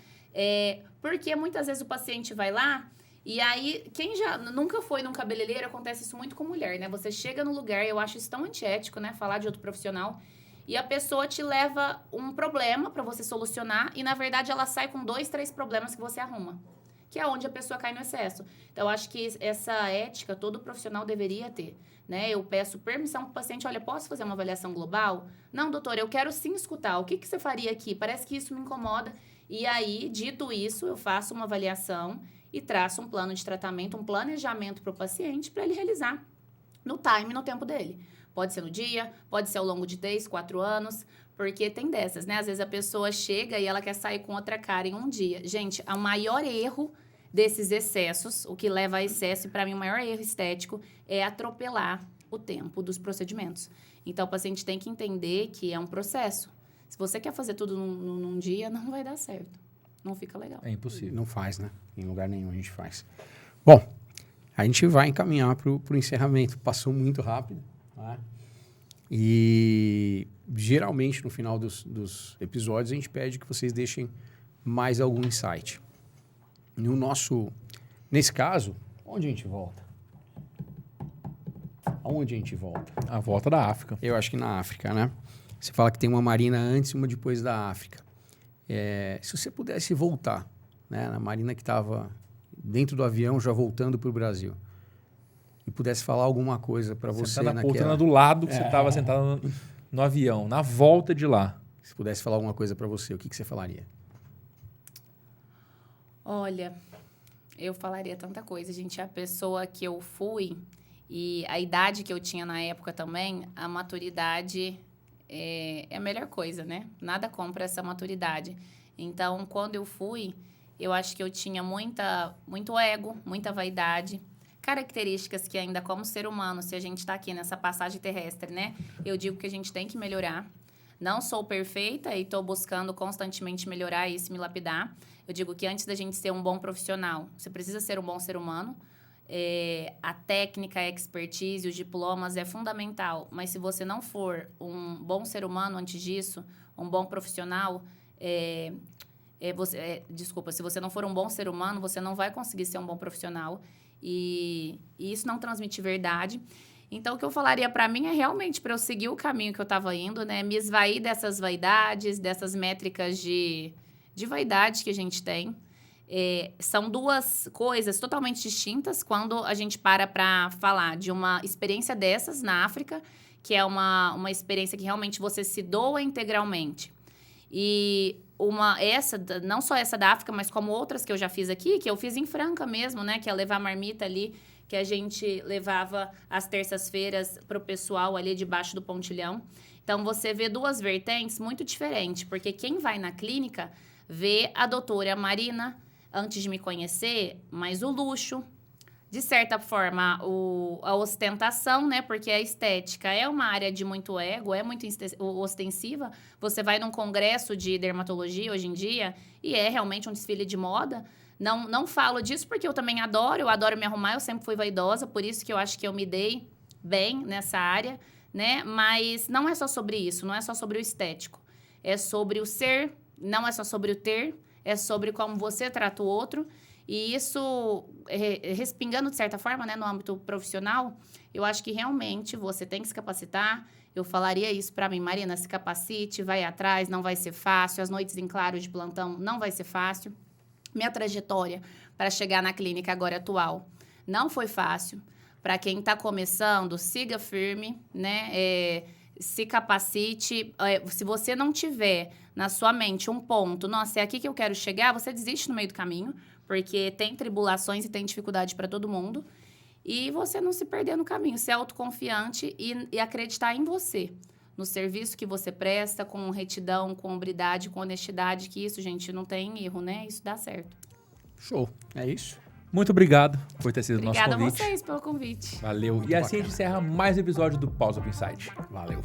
Porque muitas vezes o paciente vai lá e aí, quem já nunca foi num cabeleireiro, acontece isso muito com mulher, né? Você chega no lugar, eu acho isso tão antiético, né, falar de outro profissional, e a pessoa te leva um problema para você solucionar e, na verdade, ela sai com 2, 3 problemas que você arruma. Que é onde a pessoa cai no excesso. Então, eu acho que essa ética todo profissional deveria ter, né? Eu peço permissão para o paciente, olha, posso fazer uma avaliação global? Não, doutor, eu quero sim escutar. O que você faria aqui? Parece que isso me incomoda. E aí, dito isso, eu faço uma avaliação e traço um plano de tratamento, um planejamento para o paciente para ele realizar no time, no tempo dele. Pode ser no dia, pode ser ao longo de 3, 4 anos, porque tem dessas, né? Às vezes a pessoa chega e ela quer sair com outra cara em um dia. Gente, o maior erro desses excessos, o que leva a excesso, e para mim o maior erro estético, é atropelar o tempo dos procedimentos. Então, o paciente tem que entender que é um processo. Se você quer fazer tudo num dia, não vai dar certo. Não fica legal. É impossível. Não faz, né? Em lugar nenhum a gente faz. Bom, a gente vai encaminhar para o encerramento. Passou muito rápido. Né? E geralmente no final dos episódios a gente pede que vocês deixem mais algum insight. Nesse caso, onde a gente volta? Aonde a gente volta? A volta da África. Eu acho que na África, né? Você fala que tem uma marina antes e uma depois da África. Se você pudesse voltar, né, na marina que estava dentro do avião já voltando para o Brasil, e pudesse falar alguma coisa para você na poltrona do lado que você estava sentado no avião, na volta de lá. Se pudesse falar alguma coisa para você, o que você falaria? Olha, eu falaria tanta coisa, gente. A pessoa que eu fui e a idade que eu tinha na época também, a maturidade é a melhor coisa, né? Nada compra essa maturidade. Então, quando eu fui, eu acho que eu tinha muito ego, muita vaidade, características que ainda como ser humano, se a gente está aqui nessa passagem terrestre, né? Eu digo que a gente tem que melhorar. Não sou perfeita e estou buscando constantemente melhorar e se me lapidar. Eu digo que antes da gente ser um bom profissional, você precisa ser um bom ser humano. A técnica, a expertise, os diplomas é fundamental. Mas se você não for um bom ser humano antes disso, um bom profissional, se você não for um bom ser humano, você não vai conseguir ser um bom profissional. E isso não transmite verdade. Então, o que eu falaria para mim é realmente para eu seguir o caminho que eu estava indo, né? Me esvair dessas vaidades, dessas métricas de vaidade que a gente tem. São duas coisas totalmente distintas quando a gente para falar de uma experiência dessas na África, que é uma experiência que realmente você se doa integralmente. E não só essa da África, mas como outras que eu já fiz aqui, que eu fiz em Franca mesmo, né? Que é levar marmita ali, que a gente levava às terças-feiras para o pessoal ali debaixo do pontilhão. Então, você vê duas vertentes muito diferentes, porque quem vai na clínica vê a doutora Marina, antes de me conhecer, mas o luxo, de certa forma, a ostentação, né? Porque a estética é uma área de muito ego, é muito ostensiva. Você vai num congresso de dermatologia hoje em dia e é realmente um desfile de moda. Não falo disso porque eu também eu adoro me arrumar, eu sempre fui vaidosa, por isso que eu acho que eu me dei bem nessa área, né? Mas não é só sobre isso, não é só sobre o estético. É sobre o ser, não é só sobre o ter, é sobre como você trata o outro. E isso, respingando de certa forma, né, no âmbito profissional, eu acho que realmente você tem que se capacitar. Eu falaria isso para mim, Marina, se capacite, vai atrás, não vai ser fácil. As noites em claro de plantão não vai ser fácil. Minha trajetória para chegar na clínica agora atual não foi fácil. Para quem está começando, siga firme, né? Se capacite. Se você não tiver na sua mente um ponto, nossa, é aqui que eu quero chegar, você desiste no meio do caminho, porque tem tribulações e tem dificuldade para todo mundo. E você não se perder no caminho, ser autoconfiante e acreditar em você, no serviço que você presta, com retidão, com hombridade, com honestidade, que isso, gente, não tem erro, né? Isso dá certo. Show. É isso. Muito obrigado por ter sido nosso convite. Obrigada a vocês pelo convite. Valeu. Muito e assim bacana. a gente encerra mais um episódio do Pause Up Inside. Valeu.